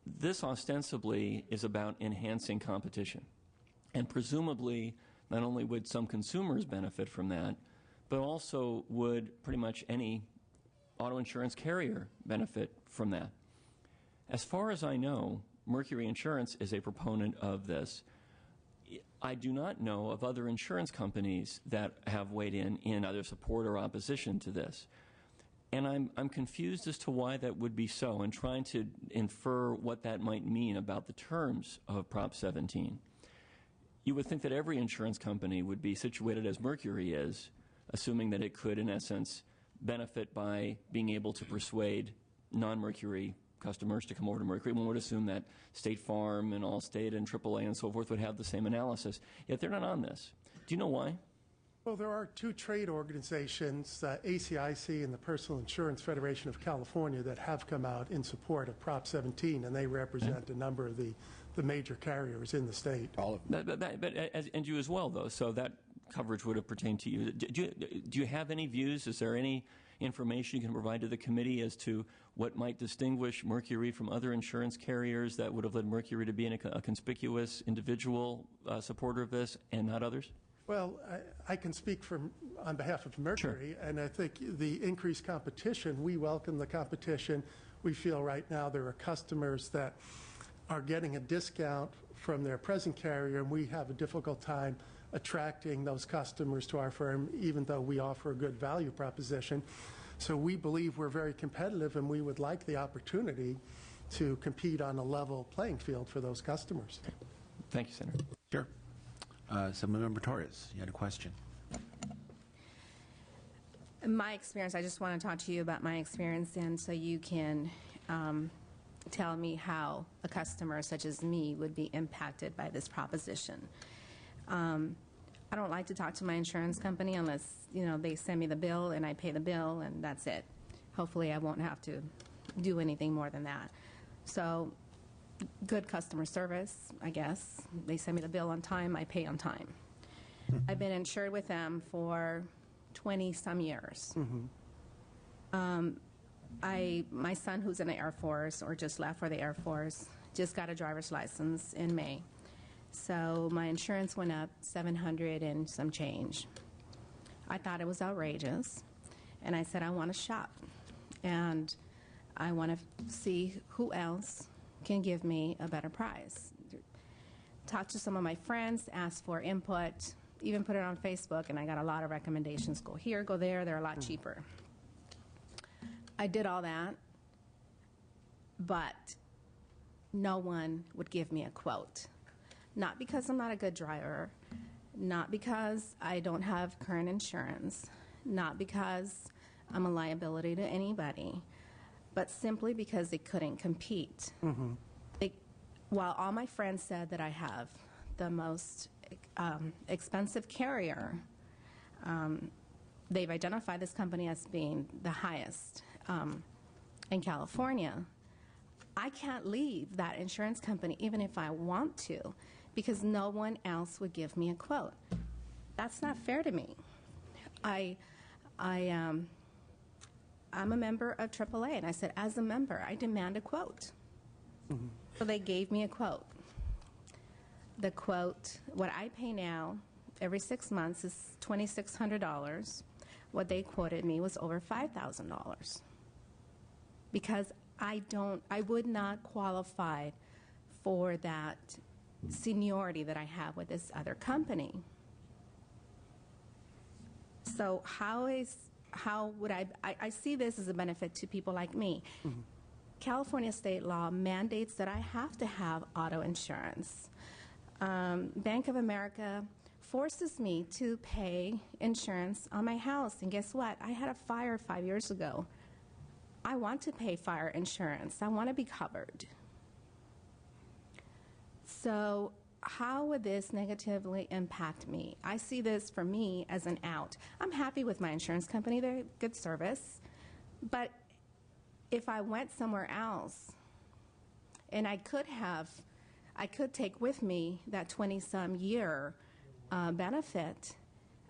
This ostensibly is about enhancing competition. And presumably, not only would some consumers benefit from that, but also would pretty much any auto insurance carrier benefit from that. As far as I know, Mercury Insurance is a proponent of this. I do not know of other insurance companies that have weighed in either support or opposition to this. And I'm confused as to why that would be so and trying to infer what that might mean about the terms of Prop 17. You would think that every insurance company would be situated as Mercury is, assuming that it could, in essence, benefit by being able to persuade non-Mercury customers to come over to Mercury. One would assume that State Farm and Allstate and AAA and so forth would have the same analysis. Yet they're not on this. Do you know why? Well, there are two trade organizations, ACIC and the Personal Insurance Federation of California, that have come out in support of Prop 17, and they represent a number of the major carriers in the state. All of them. And you as well, though, so that coverage would have pertained to you. Do you have any views? Is there any information you can provide to the committee as to what might distinguish Mercury from other insurance carriers that would have led Mercury to be a conspicuous individual supporter of this and not others? Well, I can speak on behalf of Mercury, Sure. And I think the increased competition, we welcome the competition. We feel right now there are customers that are getting a discount from their present carrier, and we have a difficult time attracting those customers to our firm, even though we offer a good value proposition. So we believe we're very competitive, and we would like the opportunity to compete on a level playing field for those customers. Thank you, Senator. Sure. Assemblymember Torres, you had a question. My experience, I just want to talk to you about my experience, and so you can tell me how a customer such as me would be impacted by this proposition. I don't like to talk to my insurance company unless, they send me the bill and I pay the bill and that's it. Hopefully I won't have to do anything more than that. So good customer service, I guess. They send me the bill on time, I pay on time. I've been insured with them for 20-some years. My son, who's in the Air Force or just left for the Air Force, just got a driver's license in May. So my insurance went up $700 and some change. I thought it was outrageous, and I said I want to shop, and I want to see who else can give me a better price. Talked to some of my friends, asked for input, even put it on Facebook, and I got a lot of recommendations. Go here, go there, they're a lot cheaper. I did all that, but no one would give me a quote. Not because I'm not a good driver, not because I don't have current insurance, not because I'm a liability to anybody, but simply because they couldn't compete. While all my friends said that I have the most expensive carrier, they've identified this company as being the highest in California. I can't leave that insurance company even if I want to, because no one else would give me a quote. That's not fair to me. I'm a member of AAA, and I said, as a member, I demand a quote. So they gave me a quote. The quote, what I pay now every 6 months is $2,600. What they quoted me was over $5,000. Because I would not qualify for that seniority that I have with this other company. So how would I see this as a benefit to people like me. California state law mandates that I have to have auto insurance. Bank of America forces me to pay insurance on my house. And guess what? I had a fire 5 years ago. I want to pay fire insurance. I want to be covered. So how would this negatively impact me? I see this for me as an out. I'm happy with my insurance company. They're good service. But if I went somewhere else and I could take with me that 20-some year benefit,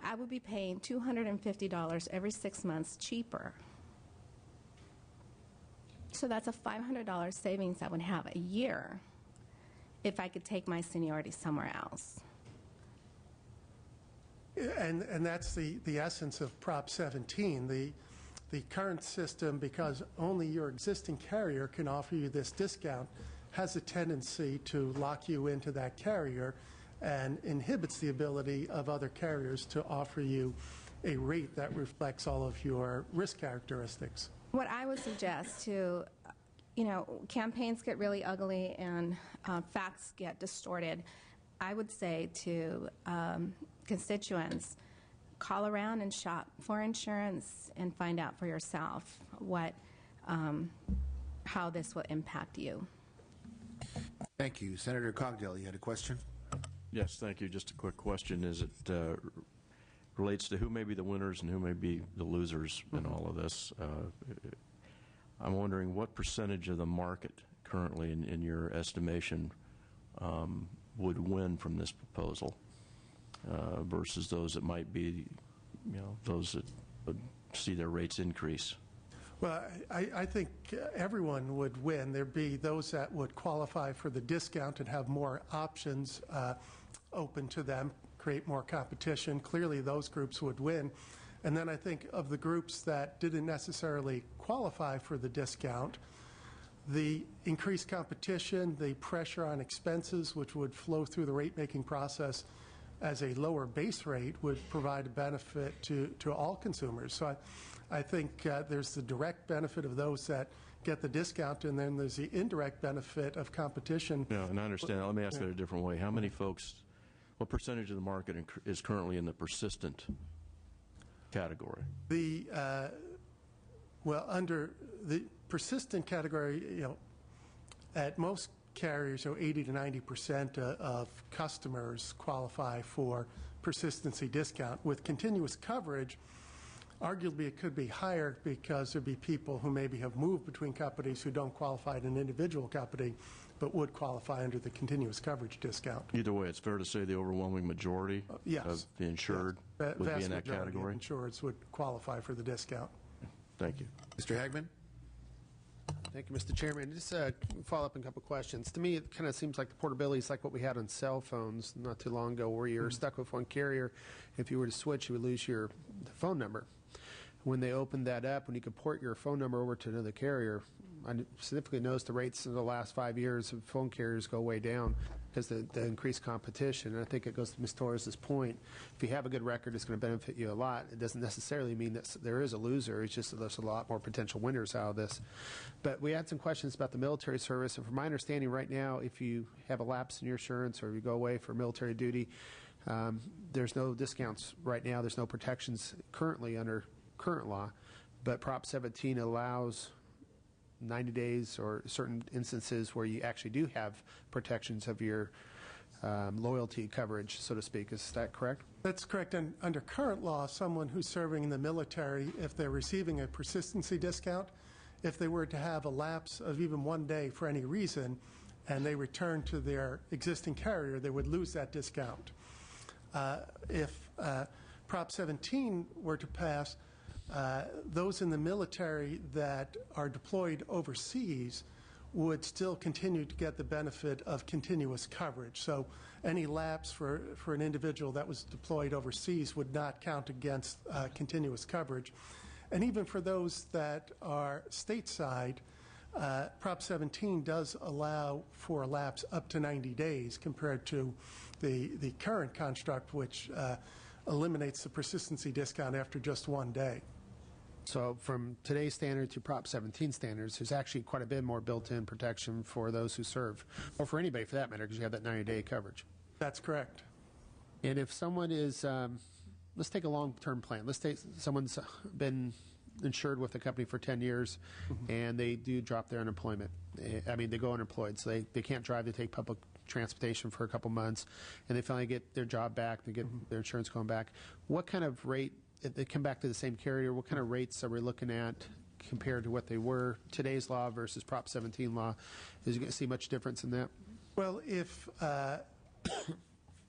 I would be paying $250 every 6 months cheaper. So that's a $500 savings I would have a year if I could take my seniority somewhere else. And that's the essence of Prop 17. The current system, because only your existing carrier can offer you this discount, has a tendency to lock you into that carrier and inhibits the ability of other carriers to offer you a rate that reflects all of your risk characteristics. What I would suggest to, campaigns get really ugly and facts get distorted. I would say to constituents, call around and shop for insurance and find out for yourself how this will impact you. Thank you. Senator Cogdell, you had a question? Yes, thank you. Just a quick question. Is it relates to who may be the winners and who may be the losers in all of this? I'm wondering what percentage of the market currently, in your estimation, would win from this proposal versus those that might be, those that would see their rates increase? Well, I think everyone would win. There'd be those that would qualify for the discount and have more options open to them, create more competition. Clearly, those groups would win. And then I think of the groups that didn't necessarily qualify for the discount, the increased competition, the pressure on expenses, which would flow through the rate-making process, as a lower base rate would provide a benefit to all consumers. So I think there's the direct benefit of those that get the discount, and then there's the indirect benefit of competition. Yeah, and I understand. Let me ask it a different way. How many folks, what percentage of the market is currently in the persistent category? Well, under the persistent category, at most carriers, 80 to 90% of customers qualify for persistency discount. With continuous coverage, arguably it could be higher because there'd be people who maybe have moved between companies who don't qualify in an individual company but would qualify under the continuous coverage discount. Either way, it's fair to say the overwhelming majority yes. of the insured would be in that category? Insureds would qualify for the discount. Thank you. Mr. Hagman? Thank you, Mr. Chairman. Just follow up on a couple questions. To me, it kind of seems like the portability is like what we had on cell phones not too long ago, where you're stuck with one carrier. If you were to switch, you would lose your phone number. When they opened that up, when you could port your phone number over to another carrier, I significantly noticed the rates in the last 5 years of phone carriers go way down because of the increased competition. And I think it goes to Ms. Torres' point. If you have a good record, it's going to benefit you a lot. It doesn't necessarily mean that there is a loser. It's just that there's a lot more potential winners out of this. But we had some questions about the military service. And from my understanding right now, if you have a lapse in your insurance or you go away for military duty, there's no discounts right now. There's no protections currently under current law. But Prop 17 allows 90 days or certain instances where you actually do have protections of your loyalty coverage, so to speak. Is that correct? That's correct. And under current law, someone who's serving in the military, if they're receiving a persistency discount, if they were to have a lapse of even 1 day for any reason, and they return to their existing carrier, they would lose that discount. If Prop 17 were to pass, those in the military that are deployed overseas would still continue to get the benefit of continuous coverage. So any lapse for an individual that was deployed overseas would not count against continuous coverage. And even for those that are stateside, Prop 17 does allow for a lapse up to 90 days compared to the current construct, which eliminates the persistency discount after just 1 day. So from today's standard to Prop 17 standards, there's actually quite a bit more built-in protection for those who serve, or for anybody for that matter, because you have that 90-day coverage. That's correct. And if someone is, let's take a long-term plan. Let's take someone's been insured with a company for 10 years, and they do drop their unemployment. I mean, they go unemployed, so they can't drive. They take public transportation for a couple months, and they finally get their job back. They get their insurance going back. What kind of rate? If they come back to the same carrier, what kind of rates are we looking at compared to what they were today's law versus Prop 17 law? Is you going to see much difference in that? Well, if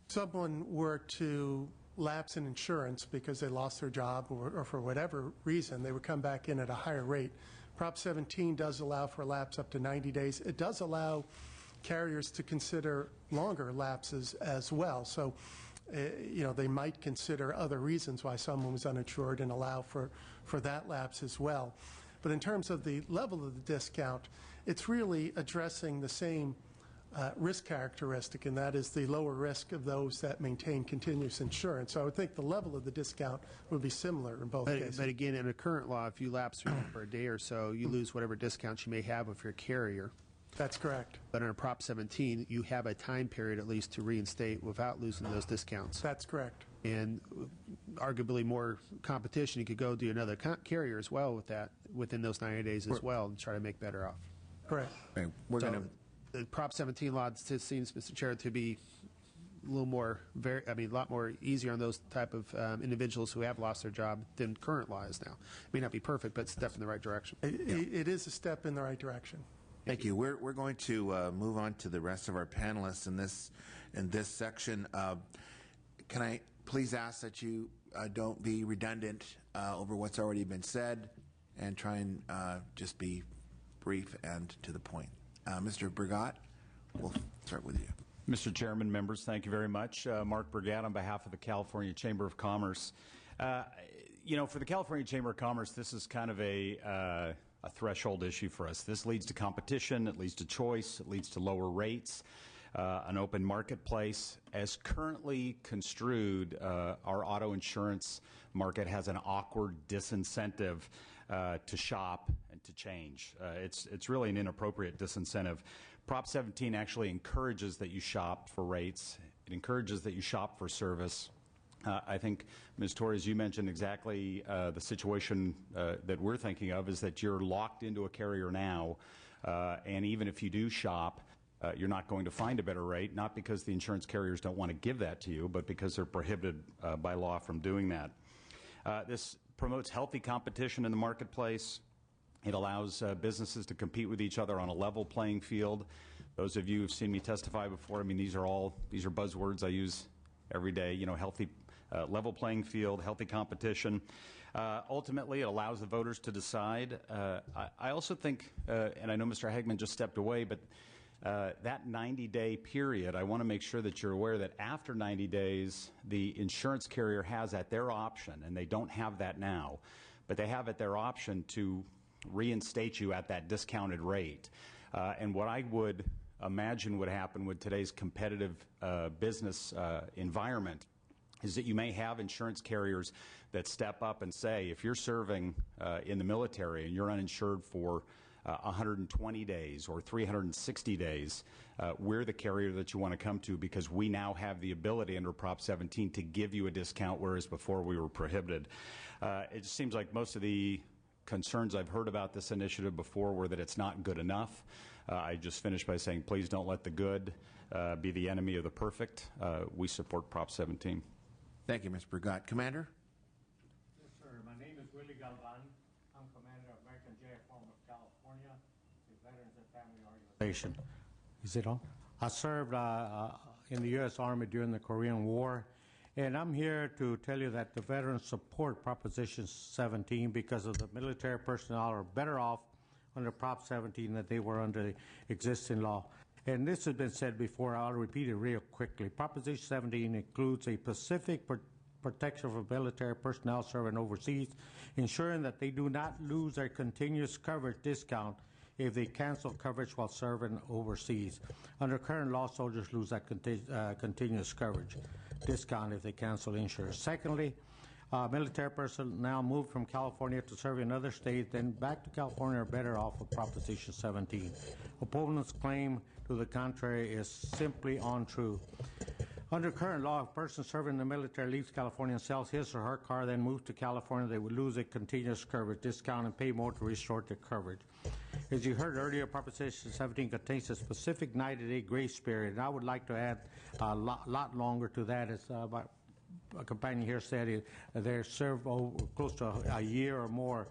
someone were to lapse in insurance because they lost their job or for whatever reason, they would come back in at a higher rate. Prop 17 does allow for a lapse up to 90 days. It does allow carriers to consider longer lapses as well. So they might consider other reasons why someone was uninsured and allow for that lapse as well. But in terms of the level of the discount, it's really addressing the same risk characteristic, and that is the lower risk of those that maintain continuous insurance. So I would think the level of the discount would be similar in both cases. But again, in a current law, if you lapse for a day or so, you lose whatever discounts you may have with your carrier. That's correct. But under Prop 17, you have a time period at least to reinstate without losing those discounts. That's correct. And arguably more competition, you could go do another carrier as well with that within those 90 days as well and try to make better off. Correct. Okay, we're going to. The Prop 17 law seems, Mr. Chair, to be a little more, a lot more easier on those type of individuals who have lost their job than current law is now. It may not be perfect, but it's a step in the right direction. It is a step in the right direction. Thank you. We're going to move on to the rest of our panelists in this section. Can I please ask that you don't be redundant over what's already been said, and try and just be brief and to the point. Mr. Brigott, we'll start with you. Mr. Chairman, members, thank you very much. Mark Brigott on behalf of the California Chamber of Commerce. For the California Chamber of Commerce, this is kind of a threshold issue for us. This leads to competition, it leads to choice, it leads to lower rates. an open marketplace. As currently construed, our auto insurance market has an awkward disincentive to shop and to change. It's really an inappropriate disincentive. Prop 17 actually encourages that you shop for rates. It encourages that you shop for service. I think, Ms. Torres, you mentioned exactly the situation that we're thinking of, is that you're locked into a carrier now, and even if you do shop, you're not going to find a better rate, not because the insurance carriers don't want to give that to you, but because they're prohibited by law from doing that. This promotes healthy competition in the marketplace. It allows businesses to compete with each other on a level playing field. Those of you who've seen me testify before, I mean, these are buzzwords I use every day. You know, healthy level playing field, healthy competition. Ultimately, it allows the voters to decide. I also think, and I know Mr. Hagman just stepped away, but that 90-day period, I want to make sure that you're aware that after 90 days, the insurance carrier has at their option, and they don't have that now, but they have at their option to reinstate you at that discounted rate. And what I would imagine would happen with today's competitive business environment is that you may have insurance carriers that step up and say, if you're serving in the military and you're uninsured for 120 days or 360 days, we're the carrier that you want to come to because we now have the ability under Prop 17 to give you a discount, whereas before we were prohibited. It just seems like most of the concerns I've heard about this initiative before were that it's not good enough. I just finished by saying, please don't let the good be the enemy of the perfect. We support Prop 17. Thank you, Ms. Burgott. Commander? Yes, sir. My name is Willie Galvan. I'm commander of American JFOM of California, the Veterans and Family Organization. Is it on? I served in the U.S. Army during the Korean War, and I'm here to tell you that the veterans support Proposition 17 because of the military personnel are better off under Prop 17 than they were under the existing law. And this has been said before, I'll repeat it real quickly. Proposition 17 includes a specific protection for military personnel serving overseas, ensuring that they do not lose their continuous coverage discount if they cancel coverage while serving overseas. Under current law, soldiers lose that continuous coverage discount if they cancel insurance. Secondly, military personnel moved from California to serve in other states, then back to California are better off with Proposition 17. Opponents' claim to the contrary is simply untrue. Under current law, if a person serving in the military leaves California and sells his or her car, then moves to California, they would lose a continuous coverage discount and pay more to restore their coverage. As you heard earlier, Proposition 17 contains a specific 90-day grace period, and I would like to add a lot longer to that. As my companion here said, they're served close to a year or more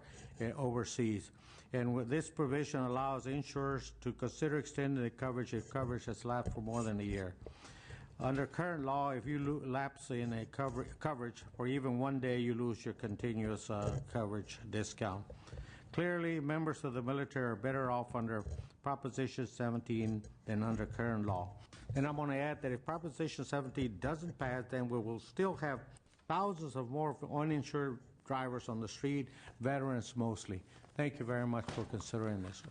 overseas. And this provision allows insurers to consider extending the coverage if coverage has lapsed for more than a year. Under current law, if you lapse in a coverage for even 1 day, you lose your continuous coverage discount. Clearly, members of the military are better off under Proposition 17 than under current law. And I'm going to add that if Proposition 17 doesn't pass, then we will still have thousands of more uninsured drivers on the street, veterans mostly. Thank you very much for considering this.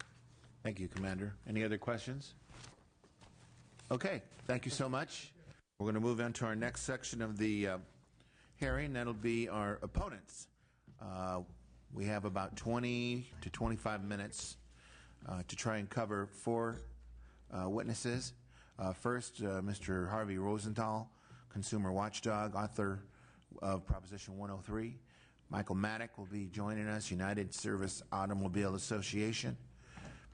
Thank you, Commander. Any other questions? Okay, thank you so much. We're going to move on to our next section of the hearing. That'll be our opponents. We have about 20 to 25 minutes to try and cover 4 witnesses. First, Mr. Harvey Rosenthal, consumer watchdog, author of Proposition 103. Michael Maddock will be joining us, United Service Automobile Association.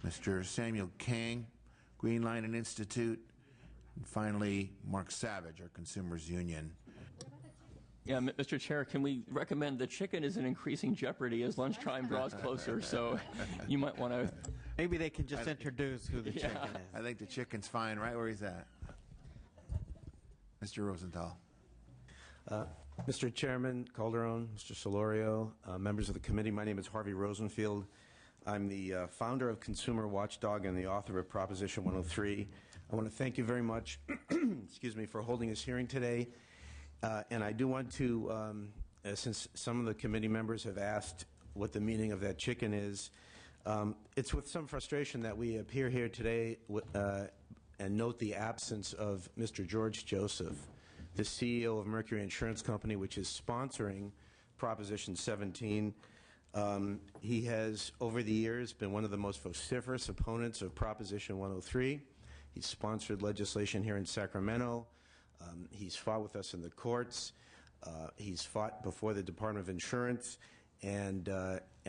Mr. Samuel Kang, Green Line and Institute. And finally, Mark Savage, our Consumers Union. Yeah, Mr. Chair, can we recommend the chicken is in increasing jeopardy as lunchtime draws closer, so you might want to... Maybe they can just introduce who the chicken is. I think the chicken's fine right where he's at. Mr. Rosenthal. Mr. Chairman Calderon, Mr. Solorio, members of the committee, my name is Harvey Rosenfield. I'm the founder of Consumer Watchdog and the author of Proposition 103. I want to thank you very much excuse me, for holding this hearing today. And I do want to, since some of the committee members have asked what the meaning of that chicken is, it's with some frustration that we appear here today and note the absence of Mr. George Joseph, the CEO of Mercury Insurance Company, which is sponsoring Proposition 17. He has, over the years, been one of the most vociferous opponents of Proposition 103. He's sponsored legislation here in Sacramento. He's fought with us in the courts. He's fought before the Department of Insurance, and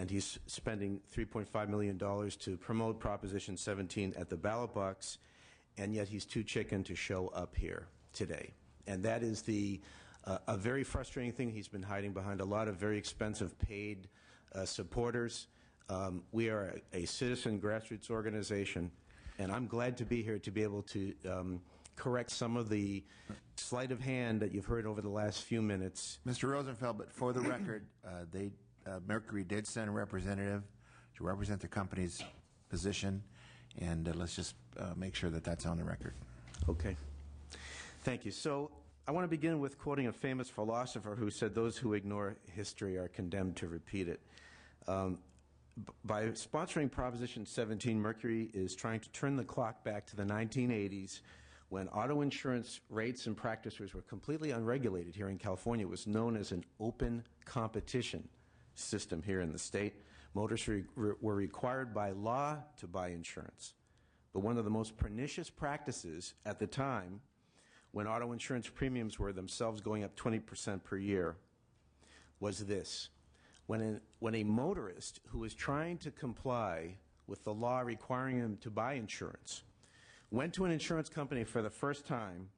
he's spending $3.5 million to promote Proposition 17 at the ballot box, and yet he's too chicken to show up here today. And that is a very frustrating thing. He's been hiding behind a lot of very expensive paid supporters. We are a citizen grassroots organization, and I'm glad to be here to be able to correct some of the sleight of hand that you've heard over the last few minutes. Mr. Rosenfeld, but for the record, Mercury did send a representative to represent the company's position, and let's just make sure that that's on the record. Okay. Thank you. So I want to begin with quoting a famous philosopher who said, "Those who ignore history are condemned to repeat it." By sponsoring Proposition 17, Mercury is trying to turn the clock back to the 1980s, when auto insurance rates and practices were completely unregulated here in California. It was known as an open competition system here in the state. Motorists were required by law to buy insurance. But one of the most pernicious practices at the time, when auto insurance premiums were themselves going up 20% per year, was this. When a motorist who was trying to comply with the law requiring him to buy insurance went to an insurance company for the first time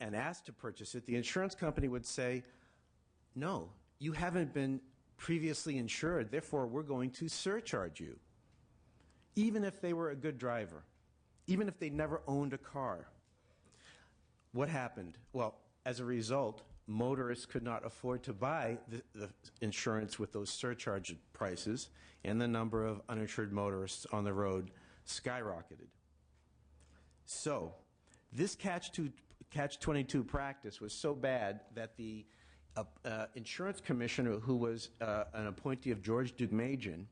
and asked to purchase it, the insurance company would say, "No, you haven't been previously insured, therefore we're going to surcharge you," even if they were a good driver, even if they never owned a car. What happened? Well, as a result, motorists could not afford to buy the insurance with those surcharge prices, and the number of uninsured motorists on the road skyrocketed. So this catch-22 practice was so bad that the insurance commissioner, who was an appointee of George Deukmejian,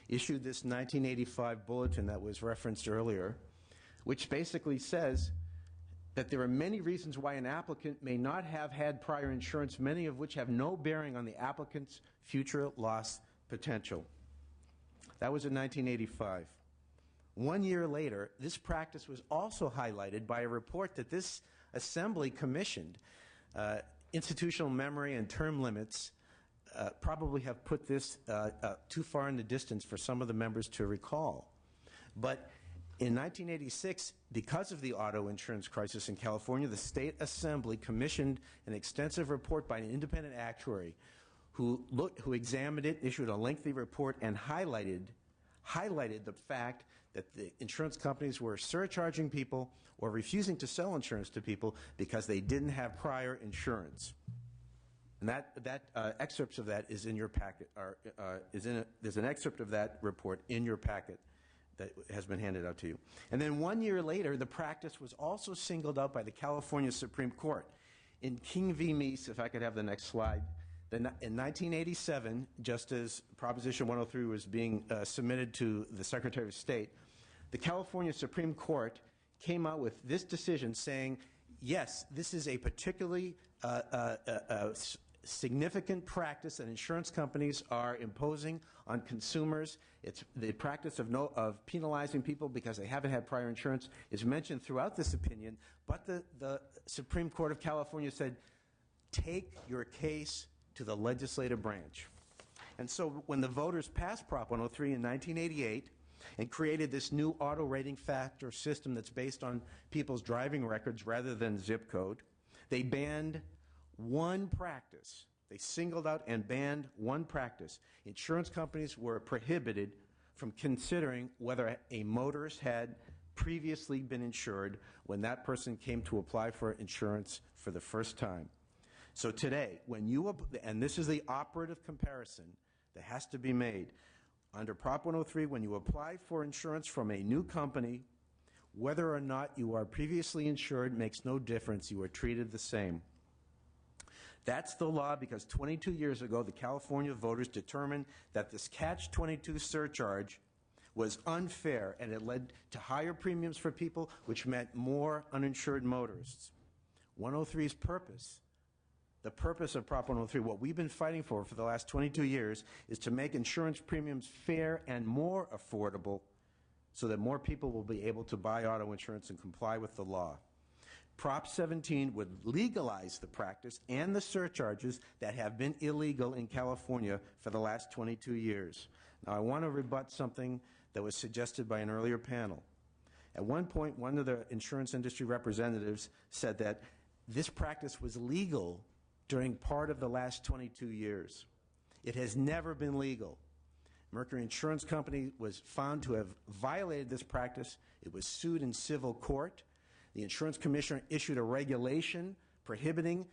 issued this 1985 bulletin that was referenced earlier, which basically says that there are many reasons why an applicant may not have had prior insurance, many of which have no bearing on the applicant's future loss potential. That was in 1985. 1 year later, this practice was also highlighted by a report that this assembly commissioned. Institutional memory and term limits probably have put this too far in the distance for some of the members to recall. But in 1986, because of the auto insurance crisis in California, the State Assembly commissioned an extensive report by an independent actuary who examined it, issued a lengthy report, and highlighted the fact that the insurance companies were surcharging people or refusing to sell insurance to people because they didn't have prior insurance. And excerpts of that is in your packet. There's an excerpt of that report in your packet that has been handed out to you. And then 1 year later, the practice was also singled out by the California Supreme Court. In King v. Meese, if I could have the next slide, in 1987, just as Proposition 103 was being submitted to the Secretary of State, the California Supreme Court came out with this decision saying, yes, this is a particularly significant practice that insurance companies are imposing on consumers. It's the practice of penalizing people because they haven't had prior insurance is mentioned throughout this opinion, but the Supreme Court of California said, take your case to the legislative branch. And so when the voters passed Prop 103 in 1988 and created this new auto rating factor system that's based on people's driving records rather than zip code, they banned one practice. They singled out and banned one practice. Insurance companies were prohibited from considering whether a motorist had previously been insured when that person came to apply for insurance for the first time. So today, and this is the operative comparison that has to be made, under Prop 103, when you apply for insurance from a new company, whether or not you are previously insured makes no difference. You are treated the same. That's the law because 22 years ago, the California voters determined that this catch-22 surcharge was unfair, and it led to higher premiums for people, which meant more uninsured motorists. 103's purpose, the purpose of Prop 103, what we've been fighting for the last 22 years, is to make insurance premiums fair and more affordable so that more people will be able to buy auto insurance and comply with the law. Prop 17 would legalize the practice and the surcharges that have been illegal in California for the last 22 years. Now, I want to rebut something that was suggested by an earlier panel. At one point, one of the insurance industry representatives said that this practice was legal during part of the last 22 years. It has never been legal. Mercury Insurance Company was found to have violated this practice. It was sued in civil court. The insurance commissioner issued a regulation prohibiting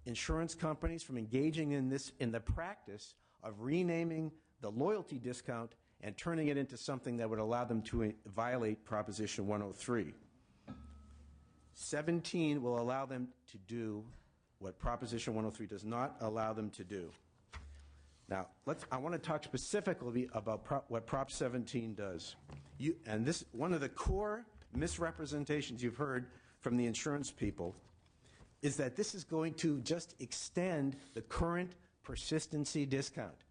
insurance companies from engaging in the practice of renaming the loyalty discount and turning it into something that would allow them to violate Proposition 103. 17 will allow them to do what Proposition 103 does not allow them to do. Now, I want to talk specifically about what Prop 17 does. And this, one of the core misrepresentations you've heard from the insurance people is that this is going to just extend the current persistency discount.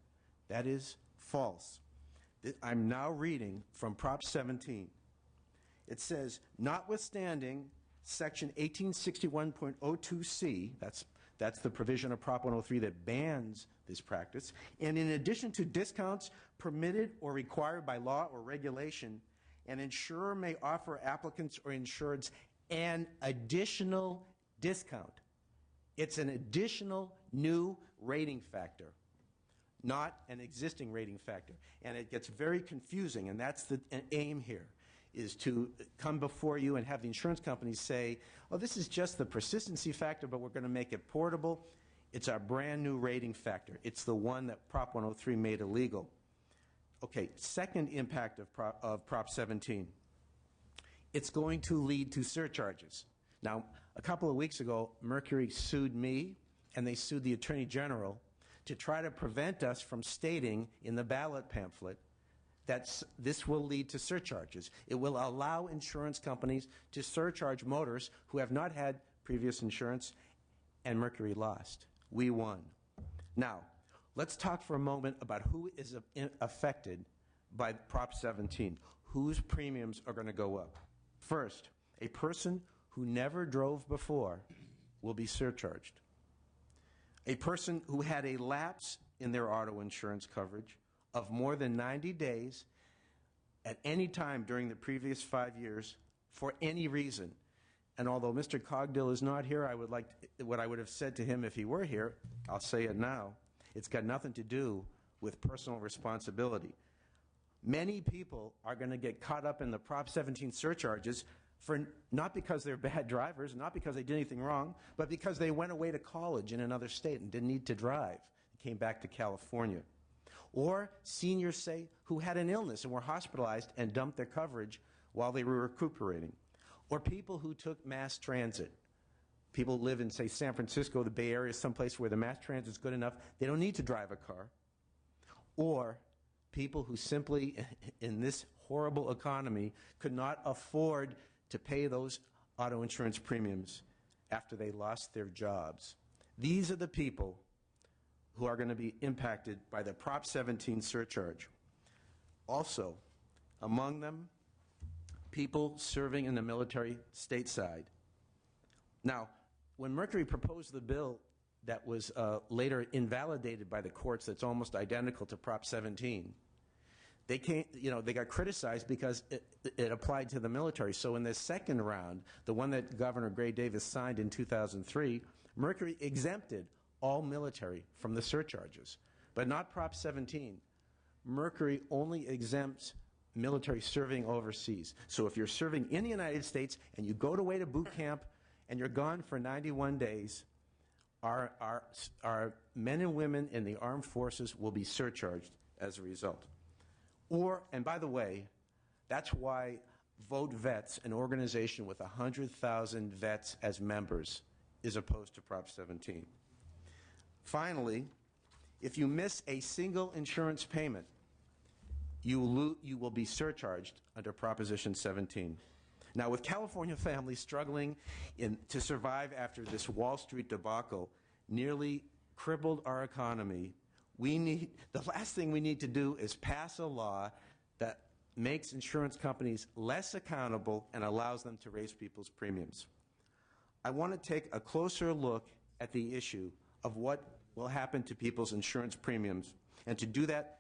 That is false. I'm now reading from Prop 17. It says, notwithstanding Section 1861.02C, that's the provision of Prop 103 that bans this practice, and in addition to discounts permitted or required by law or regulation, an insurer may offer applicants or insureds an additional discount. It's an additional new rating factor, not an existing rating factor. And it gets very confusing, and that's the aim here, is to come before you and have the insurance companies say, oh, this is just the persistency factor, but we're going to make it portable. It's our brand new rating factor. It's the one that Prop 103 made illegal. Okay, second impact of Prop 17. It's going to lead to surcharges. Now, a couple of weeks ago, Mercury sued me, and they sued the Attorney General to try to prevent us from stating in the ballot pamphlet that this will lead to surcharges. It will allow insurance companies to surcharge motorists who have not had previous insurance, and Mercury lost. We won. Now, let's talk for a moment about who is affected by Prop 17. Whose premiums are going to go up? First, a person who never drove before will be surcharged. A person who had a lapse in their auto insurance coverage of more than 90 days at any time during the previous 5 years for any reason. And although Mr. Cogdill is not here, what I would have said to him if he were here, I'll say it now. It's got nothing to do with personal responsibility. Many people are going to get caught up in the Prop 17 surcharges for not because they're bad drivers, not because they did anything wrong, but because they went away to college in another state and didn't need to drive, came back to California. Or seniors, say, who had an illness and were hospitalized and dumped their coverage while they were recuperating. Or people who took mass transit. People live in, say, San Francisco, the Bay Area, someplace where the mass transit is good enough, they don't need to drive a car. Or people who simply, in this horrible economy, could not afford to pay those auto insurance premiums after they lost their jobs. These are the people who are going to be impacted by the Prop 17 surcharge. Also, among them, people serving in the military stateside. Now, when Mercury proposed the bill that was later invalidated by the courts that's almost identical to Prop 17, they got criticized because it applied to the military. So in the second round, the one that Governor Gray Davis signed in 2003, Mercury exempted all military from the surcharges, but not Prop 17. Mercury only exempts military serving overseas. So if you're serving in the United States and you go away to boot camp and you're gone for 91 days, our men and women in the armed forces will be surcharged as a result. And by the way, that's why Vote Vets, an organization with 100,000 vets as members, is opposed to Prop 17. Finally, if you miss a single insurance payment, you will be surcharged under Proposition 17. Now, with California families struggling to survive after this Wall Street debacle nearly crippled our economy, the last thing we need to do is pass a law that makes insurance companies less accountable and allows them to raise people's premiums. I want to take a closer look at the issue of what will happen to people's insurance premiums. And to do that,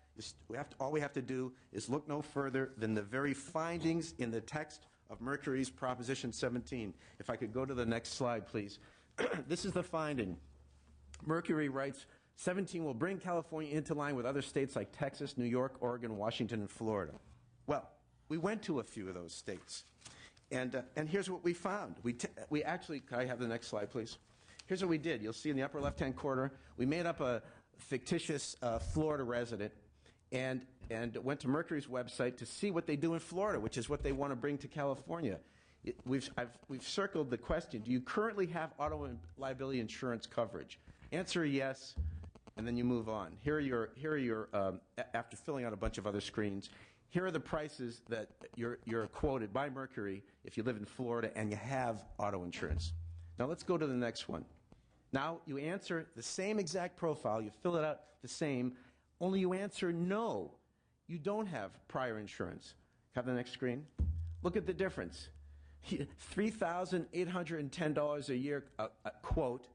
all we have to do is look no further than the very findings in the text of Mercury's Proposition 17. If I could go to the next slide, please. This is the finding. Mercury writes, 17 will bring California into line with other states like Texas, New York, Oregon, Washington, and Florida. Well, we went to a few of those states. And here's what we found. We actually, can I have the next slide, please? Here's what we did. You'll see in the upper left-hand corner, we made up a fictitious Florida resident and went to Mercury's website to see what they do in Florida, which is what they want to bring to California. We've circled the question, do you currently have auto and liability insurance coverage? Answer yes, and then you move on. Here are your after filling out a bunch of other screens, here are the prices that you're quoted by Mercury if you live in Florida and you have auto insurance. Now let's go to the next one. Now you answer the same exact profile, you fill it out the same, only you answer no. You don't have prior insurance. Have the next screen. Look at the difference. $3,810 a year, quote,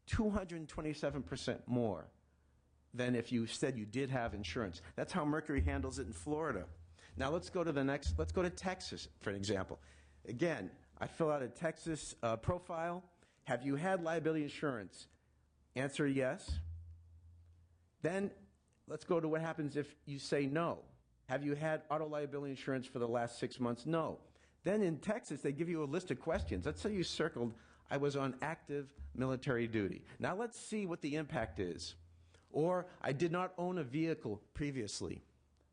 227% more than if you said you did have insurance. That's how Mercury handles it in Florida. Now let's go to the next, let's go to Texas, for an example. Again, I fill out a Texas profile. Have you had liability insurance? Answer yes. Then let's go to what happens if you say no. Have you had auto liability insurance for the last 6 months? No. Then in Texas, they give you a list of questions. Let's say you circled, I was on active military duty. Now let's see what the impact is. Or I did not own a vehicle previously,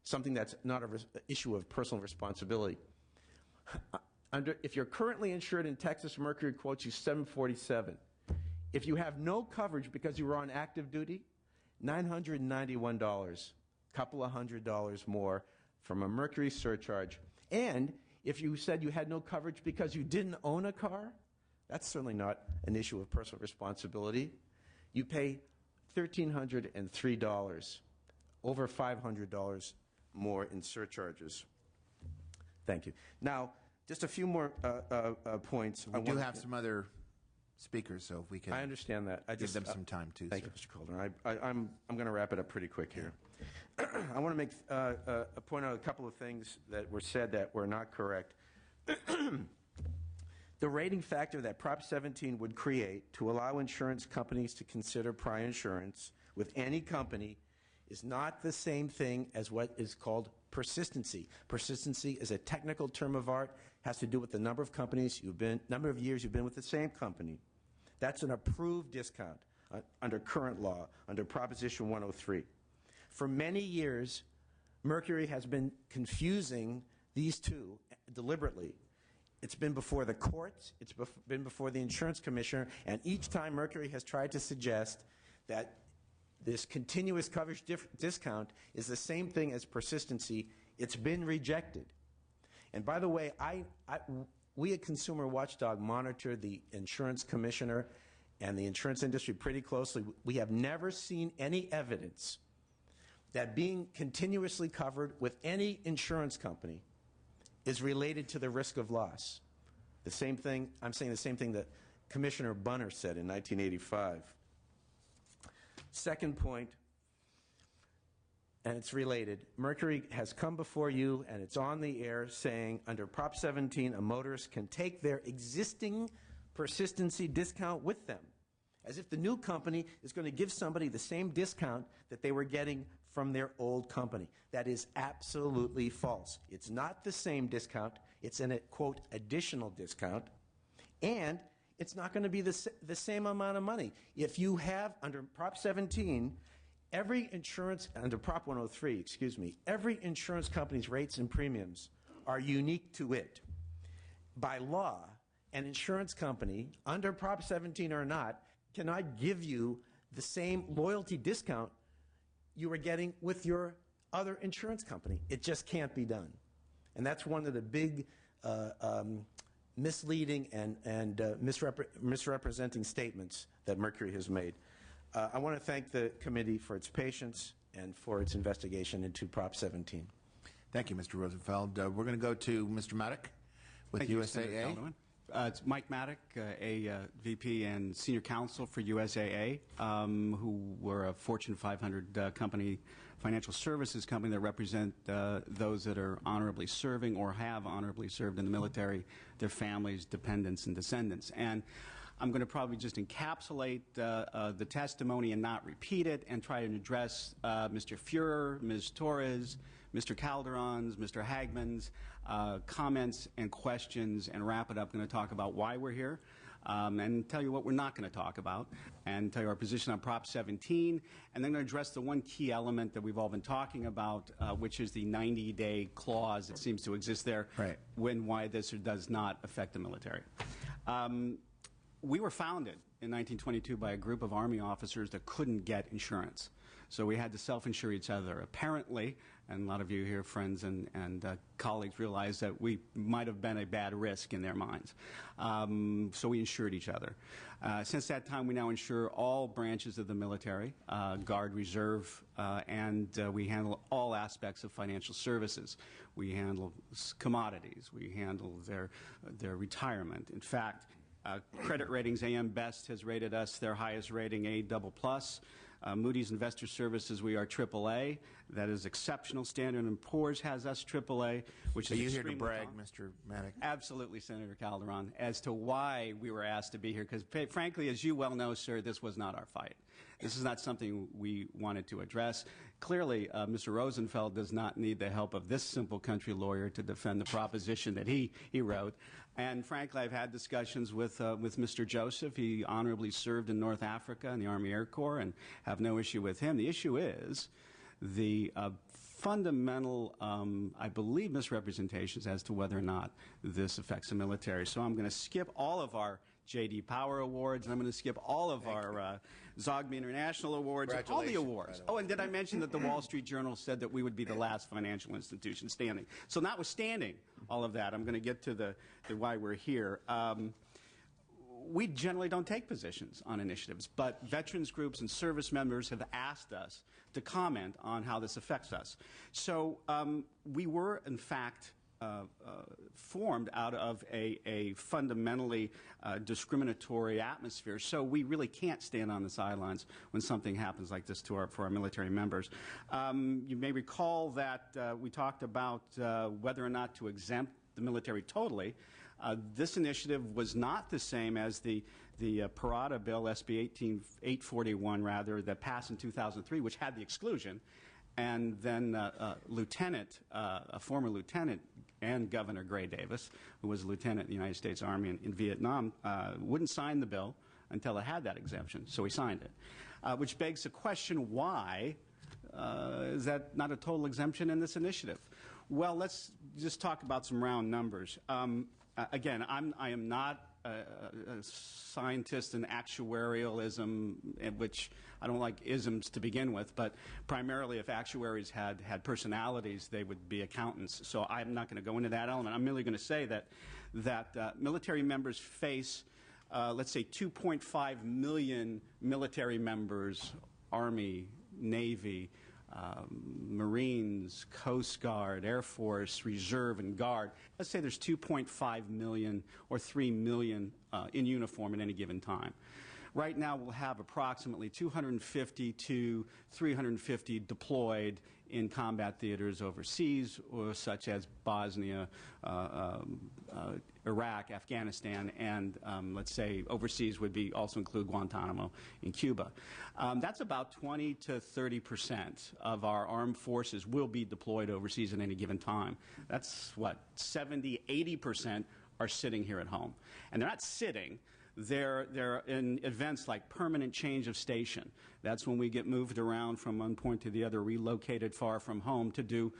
something that's not an issue of personal responsibility. If you're currently insured in Texas, Mercury quotes you $747. If you have no coverage because you were on active duty, $991, couple of $100 more from a Mercury surcharge. And if you said you had no coverage because you didn't own a car, that's certainly not an issue of personal responsibility. You pay $1,303, over $500 more in surcharges. Thank you. Now, just a few more points. We do have some other speakers, so if we can. I understand that. Give them some time too. Thank you, Mr. Calderon. I'm going to wrap it up pretty quick here. I want to make point out a couple of things that were said that were not correct. The rating factor that Prop 17 would create to allow insurance companies to consider prior insurance with any company is not the same thing as what is called persistency. Persistency is a technical term of art, has to do with the number of companies number of years you've been with the same company. That's an approved discount under current law, under Proposition 103. For many years, Mercury has been confusing these two deliberately. It's been before the courts, it's been before the insurance commissioner, and each time Mercury has tried to suggest that this continuous coverage discount is the same thing as persistency, it's been rejected. And by the way, we at Consumer Watchdog monitor the insurance commissioner and the insurance industry pretty closely. We have never seen any evidence that being continuously covered with any insurance company is related to the risk of loss. The same thing, I'm saying the same thing that Commissioner Bunner said in 1985. Second point, and it's related, Mercury has come before you and it's on the air saying under Prop 17 a motorist can take their existing persistency discount with them, as if the new company is going to give somebody the same discount that they were getting from their old company. That is absolutely false. It's not the same discount. It's an, quote, additional discount. And it's not going to be the same amount of money. If you have, under Prop 17, every insurance, under Prop 103, excuse me, every insurance company's rates and premiums are unique to it. By law, an insurance company, under Prop 17 or not, cannot give you the same loyalty discount you were getting with your other insurance company. It just can't be done. And that's one of the big misleading and misrepresenting statements that Mercury has made. I want to thank the committee for its patience and for its investigation into Prop 17. Thank you, Mr. Rosenfeld. We're going to go to Mr. Maddock with Thank you, USAA. Senator Calderon. It's Mike Maddock, a VP and Senior Counsel for USAA, who were a Fortune 500 company, financial services company that represent those that are honorably serving or have honorably served in the military, their families, dependents, and descendants. And I'm going to probably just encapsulate the testimony and not repeat it and try to address Mr. Fuhrer, Ms. Torres, Mr. Calderon's, Mr. Hagman's comments and questions, and wrap it up. I'm going to talk about why we're here and tell you what we're not going to talk about, and tell you our position on Prop 17, and then I'm going to address the one key element that we've all been talking about, which is the 90-day clause that seems to exist there, right, why this does not affect the military. We were founded in 1922 by a group of Army officers that couldn't get insurance. So we had to self-insure each other. Apparently, and a lot of you here, friends and colleagues, realize that we might have been a bad risk in their minds. So we insured each other. Since that time, we now insure all branches of the military, Guard, Reserve, and we handle all aspects of financial services. We handle commodities. We handle their retirement. In fact, credit ratings, AM Best has rated us their highest rating, A++. Moody's Investor Services, we are AAA. That is exceptional. Standard & Poor's has us AAA, which is Are you here to extremely brag, top. Mr. Maddock? Absolutely, Senator Calderon, as to why we were asked to be here. Because, frankly, as you well know, sir, this was not our fight. This is not something we wanted to address. Clearly, Mr. Rosenfeld does not need the help of this simple country lawyer to defend the proposition that he wrote. And frankly, I've had discussions with Mr. Joseph. He honorably served in North Africa in the Army Air Corps, and have no issue with him. The issue is the fundamental, I believe, misrepresentations as to whether or not this affects the military. So I'm going to skip all of our J.D. Power Awards, and I'm going to skip all of our Zogby International Awards, all the awards. Oh, and did I mention that the Wall Street Journal said that we would be the last financial institution standing? So notwithstanding all of that, I'm going to get to the why we're here. We generally don't take positions on initiatives, but veterans groups and service members have asked us to comment on how this affects us. So we were, in fact, formed out of a fundamentally discriminatory atmosphere. So we really can't stand on the sidelines when something happens like this for our military members. You may recall that we talked about whether or not to exempt the military totally. This initiative was not the same as the Parada bill, SB 841, rather, that passed in 2003, which had the exclusion. And then a former lieutenant and Governor Gray Davis, who was a lieutenant in the United States Army in Vietnam, wouldn't sign the bill until it had that exemption. So he signed it, which begs the question, why is that not a total exemption in this initiative? Well, let's just talk about some round numbers. Again, I am not a scientist in actuarialism, which I don't like isms to begin with, but primarily if actuaries had personalities, they would be accountants. So I'm not going to go into that element. I'm merely going to say that military members face, let's say, 2.5 million military members, Army, Navy, Marines, Coast Guard, Air Force, Reserve, and Guard. Let's say there's 2.5 million or 3 million in uniform at any given time. Right now, we'll have approximately 250 to 350 deployed in combat theaters overseas, such as Bosnia, Iraq, Afghanistan, and let's say overseas would be also include Guantanamo in Cuba. That's about 20 to 30% of our armed forces will be deployed overseas at any given time. That's what, 70, 80% are sitting here at home. And they're not sitting. They're in events like permanent change of station. That's when we get moved around from one point to the other, relocated far from home to do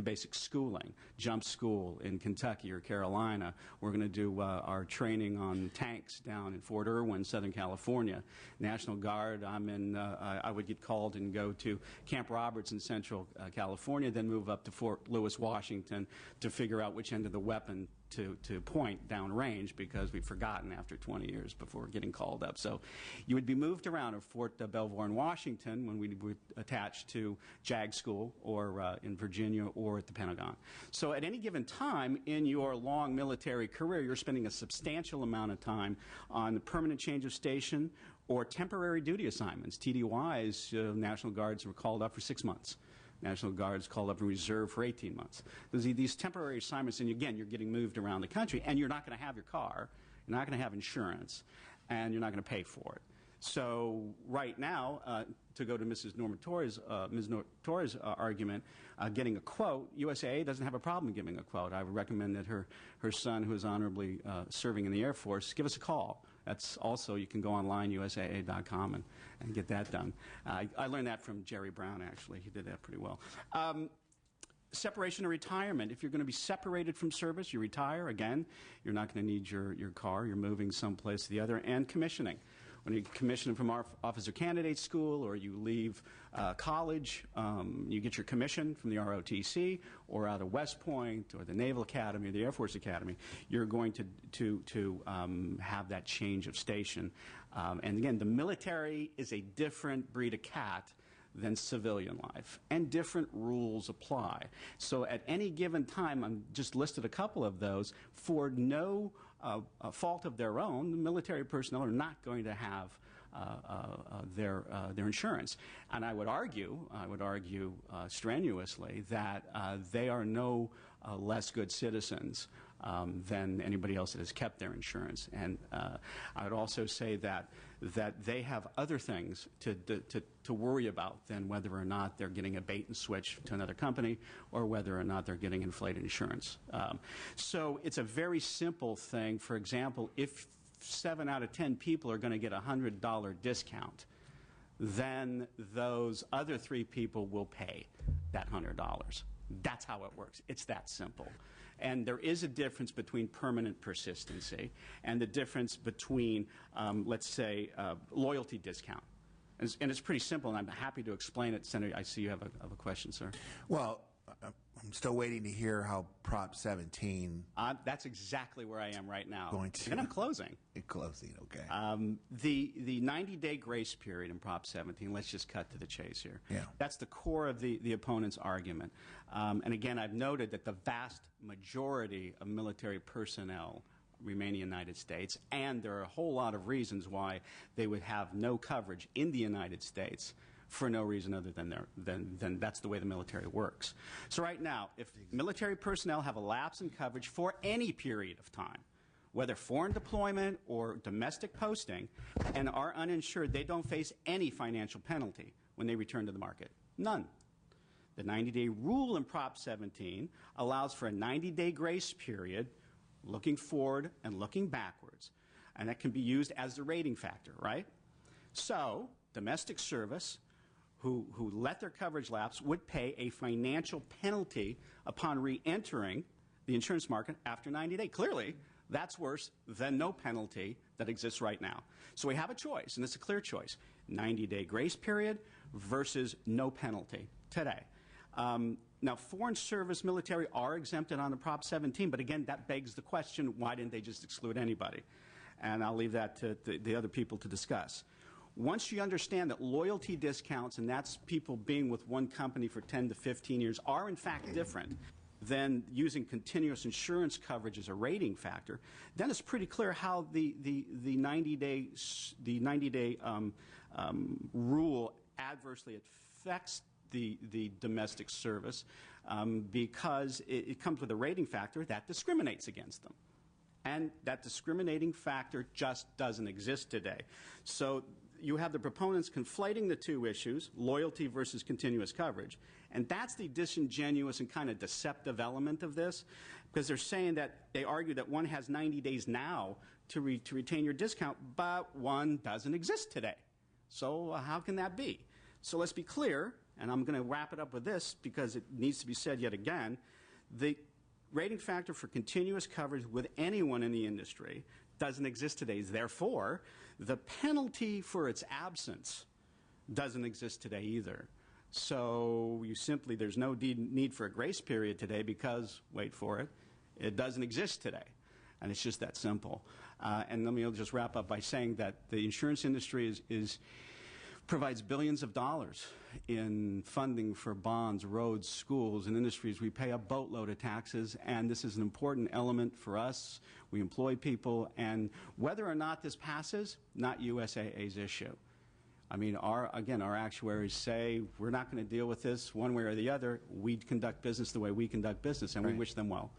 basic schooling. Jump school in Kentucky or Carolina. We're going to do our training on tanks down in Fort Irwin, Southern California. National Guard, I would get called and go to Camp Roberts in Central California, then move up to Fort Lewis, Washington to figure out which end of the weapon to point downrange, because we've forgotten after 20 years before getting called up. So you would be moved around at Fort Belvoir in Washington when we were attached to JAG School, or in Virginia, or at the Pentagon. So at any given time in your long military career, you're spending a substantial amount of time on the permanent change of station or temporary duty assignments. TDYs, National Guards were called up for 6 months. National Guard's called up in reserve for 18 months. These temporary assignments, and again, you're getting moved around the country, and you're not going to have your car, you're not going to have insurance, and you're not going to pay for it. So right now, to go to Ms. Torres' argument, getting a quote, USAA doesn't have a problem giving a quote. I would recommend that her son, who is honorably serving in the Air Force, give us a call. That's also, you can go online, USAA.com, and get that done. I learned that from Jerry Brown, actually. He did that pretty well. Separation or retirement. If you're going to be separated from service, you retire. Again, you're not going to need your car. You're moving someplace to the other. And commissioning. When you commission from our officer candidate school, or you leave college, you get your commission from the ROTC or out of West Point or the Naval Academy or the Air Force Academy, you're going to have that change of station. And again, the military is a different breed of cat than civilian life, and different rules apply. So at any given time, I'm just listed a couple of those, for no fault of their own, the military personnel are not going to have their insurance. And I would argue strenuously that they are no less good citizens than anybody else that has kept their insurance. And I would also say that they have other things to worry about than whether or not they're getting a bait and switch to another company, or whether or not they're getting inflated insurance. So it's a very simple thing. For example, if 7 out of 10 people are going to get a $100 discount, then those other 3 people will pay that $100. That's how it works. It's that simple. And there is a difference between permanent persistency and the difference between, let's say, loyalty discount. And it's pretty simple, and I'm happy to explain it. Senator, I see you have a question, sir. Well, I'm still waiting to hear how Prop 17... that's exactly where I am right now. Going to... And I'm closing. Closing, okay. The 90-day grace period in Prop 17, let's just cut to the chase here. Yeah. That's the core of the opponent's argument. And again, I've noted that the vast majority of military personnel remain in the United States, and there are a whole lot of reasons why they would have no coverage in the United States for no reason other than that's the way the military works. So right now, if military personnel have a lapse in coverage for any period of time, whether foreign deployment or domestic posting, and are uninsured, they don't face any financial penalty when they return to the market. None. The 90-day rule in Prop 17 allows for a 90-day grace period looking forward and looking backwards, and that can be used as the rating factor, right? So domestic service who let their coverage lapse would pay a financial penalty upon re-entering the insurance market after 90 days. Clearly, that's worse than no penalty that exists right now. So we have a choice, and it's a clear choice: 90-day grace period versus no penalty today. Now, foreign service military are exempted on the Prop 17, but again, that begs the question, why didn't they just exclude anybody? And I'll leave that to the other people to discuss. Once you understand that loyalty discounts, and that's people being with one company for 10 to 15 years, are in fact different than using continuous insurance coverage as a rating factor, then it's pretty clear how the 90-day rule adversely affects the domestic service because it comes with a rating factor that discriminates against them. And that discriminating factor just doesn't exist today. So you have the proponents conflating the two issues, loyalty versus continuous coverage. And that's the disingenuous and kind of deceptive element of this, because they're saying that they argue that one has 90 days now to retain your discount, but one doesn't exist today. So how can that be? So let's be clear, and I'm going to wrap it up with this because it needs to be said yet again. The rating factor for continuous coverage with anyone in the industry doesn't exist today. Therefore, the penalty for its absence doesn't exist today either. So there's no need for a grace period today because, wait for it, it doesn't exist today. And it's just that simple. And let me just wrap up by saying that the insurance industry provides billions of dollars in funding for bonds, roads, schools, and industries. We pay a boatload of taxes, and this is an important element for us. We employ people, and whether or not this passes, not USAA's issue. I mean, our actuaries say we're not going to deal with this one way or the other. We conduct business the way we conduct business, and we wish them well.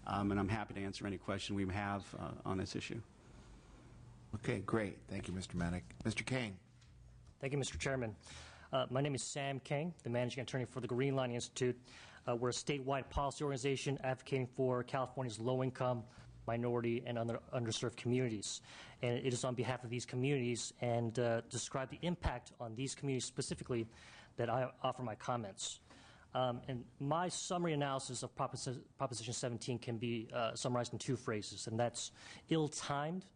And I'm happy to answer any question we have on this issue. Okay, great. Thank you, Mr. Manick. Mr. Kane. Thank you, Mr. Chairman. My name is Sam King, the Managing Attorney for the Green Line Institute. We're a statewide policy organization advocating for California's low-income, minority, and underserved communities. And it is on behalf of these communities and describe the impact on these communities specifically that I offer my comments. And my summary analysis of Proposition 17 can be summarized in two phrases, and that's ill-timed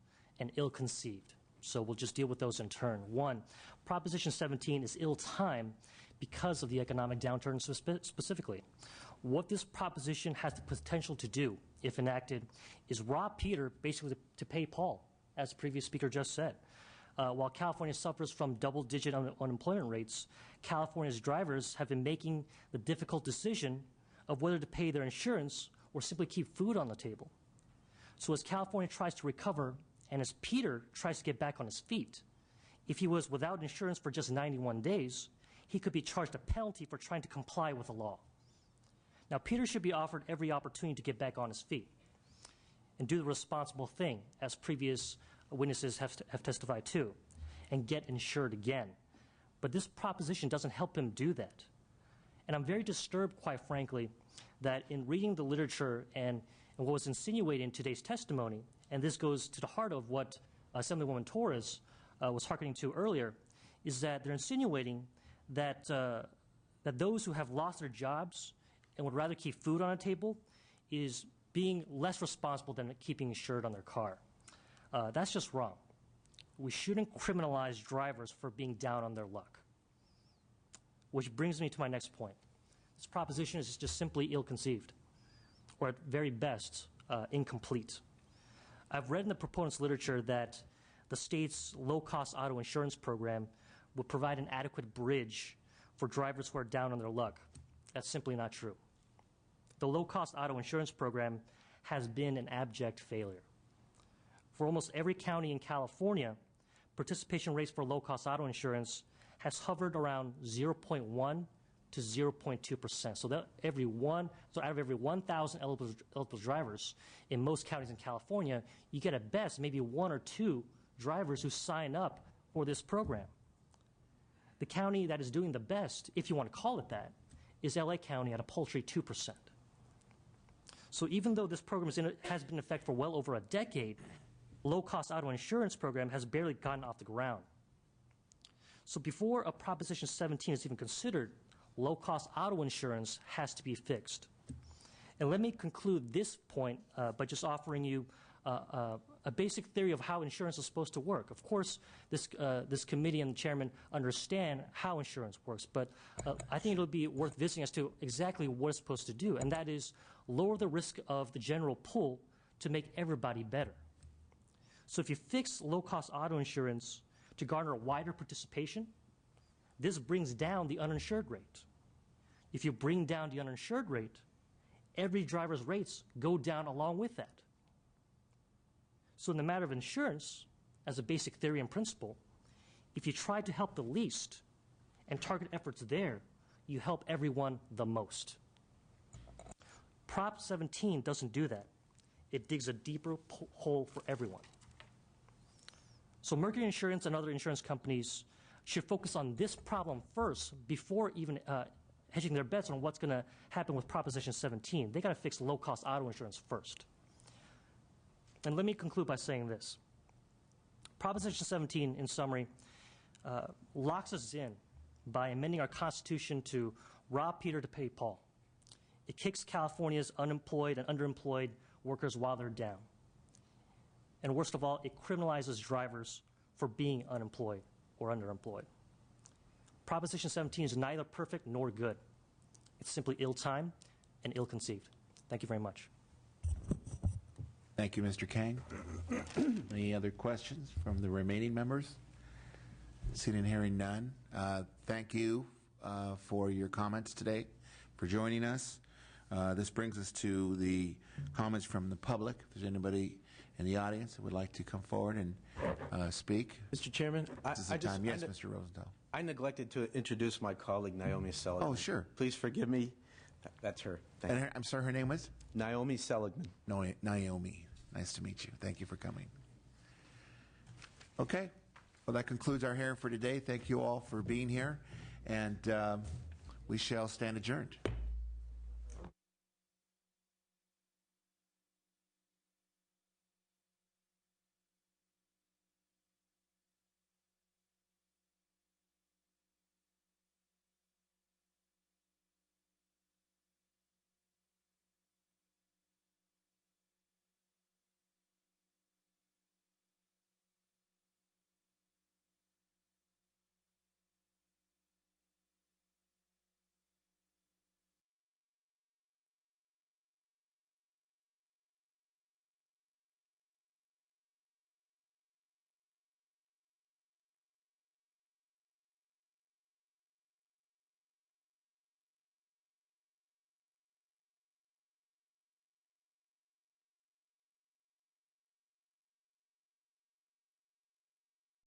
and ill-conceived. So we'll just deal with those in turn. One, Proposition 17 is ill-timed because of the economic downturn specifically. What this proposition has the potential to do, if enacted, is rob Peter basically to pay Paul, as the previous speaker just said. While California suffers from double-digit unemployment rates, California's drivers have been making the difficult decision of whether to pay their insurance or simply keep food on the table. So as California tries to recover and as Peter tries to get back on his feet, if he was without insurance for just 91 days, he could be charged a penalty for trying to comply with the law. Now, Peter should be offered every opportunity to get back on his feet and do the responsible thing, as previous witnesses have testified to, and get insured again. But this proposition doesn't help him do that. And I'm very disturbed, quite frankly, that in reading the literature and what was insinuated in today's testimony, and this goes to the heart of what Assemblywoman Torres was hearkening to earlier, is that they're insinuating that, that those who have lost their jobs and would rather keep food on a table is being less responsible than keeping insured on their car. That's just wrong. We shouldn't criminalize drivers for being down on their luck. Which brings me to my next point. This proposition is just simply ill-conceived, or at very best, incomplete. I've read in the proponents' literature that the state's low-cost auto insurance program would provide an adequate bridge for drivers who are down on their luck. That's simply not true. The low-cost auto insurance program has been an abject failure. For almost every county in California, participation rates for low-cost auto insurance has hovered around 0.1 to 0.2%. So out of every 1,000 eligible drivers in most counties in California, you get at best maybe one or two drivers who sign up for this program. The county that is doing the best, if you want to call it that, is LA County at a paltry 2%. So even though this program has been in effect for well over a decade, low-cost auto insurance program has barely gotten off the ground. So before a Proposition 17 is even considered, low-cost auto insurance has to be fixed. And let me conclude this point by just offering you a basic theory of how insurance is supposed to work. Of course, this committee and the chairman understand how insurance works, but I think it'll be worth visiting as to exactly what it's supposed to do, and that is lower the risk of the general pool to make everybody better. So if you fix low-cost auto insurance to garner wider participation, this brings down the uninsured rate. If you bring down the uninsured rate, every driver's rates go down along with that. So in the matter of insurance, as a basic theory and principle, if you try to help the least and target efforts there, you help everyone the most. Prop 17 doesn't do that. It digs a deeper hole for everyone. So Mercury Insurance and other insurance companies should focus on this problem first before even hedging their bets on what's going to happen with Proposition 17. They got to fix low-cost auto insurance first. And let me conclude by saying this. Proposition 17, in summary, locks us in by amending our Constitution to rob Peter to pay Paul. It kicks California's unemployed and underemployed workers while they're down. And worst of all, it criminalizes drivers for being unemployed or underemployed. Proposition 17 is neither perfect nor good. It's simply ill-timed and ill-conceived. Thank you very much. Thank you, Mr. Kang. Any other questions from the remaining members? Seeing and hearing none. Thank you for your comments today, for joining us. This brings us to the comments from the public. If there's anybody in the audience that would like to come forward and speak. Mr. Chairman, This is the time. Yes, Mr. Rosenthal. I neglected to introduce my colleague, Naomi Seligman. Oh, sure. Please forgive me. That's her. Thank And you. I'm sorry, her name was? Naomi Seligman. Naomi. Nice to meet you. Thank you for coming. Okay. Well, that concludes our hearing for today. Thank you all for being here, and we shall stand adjourned.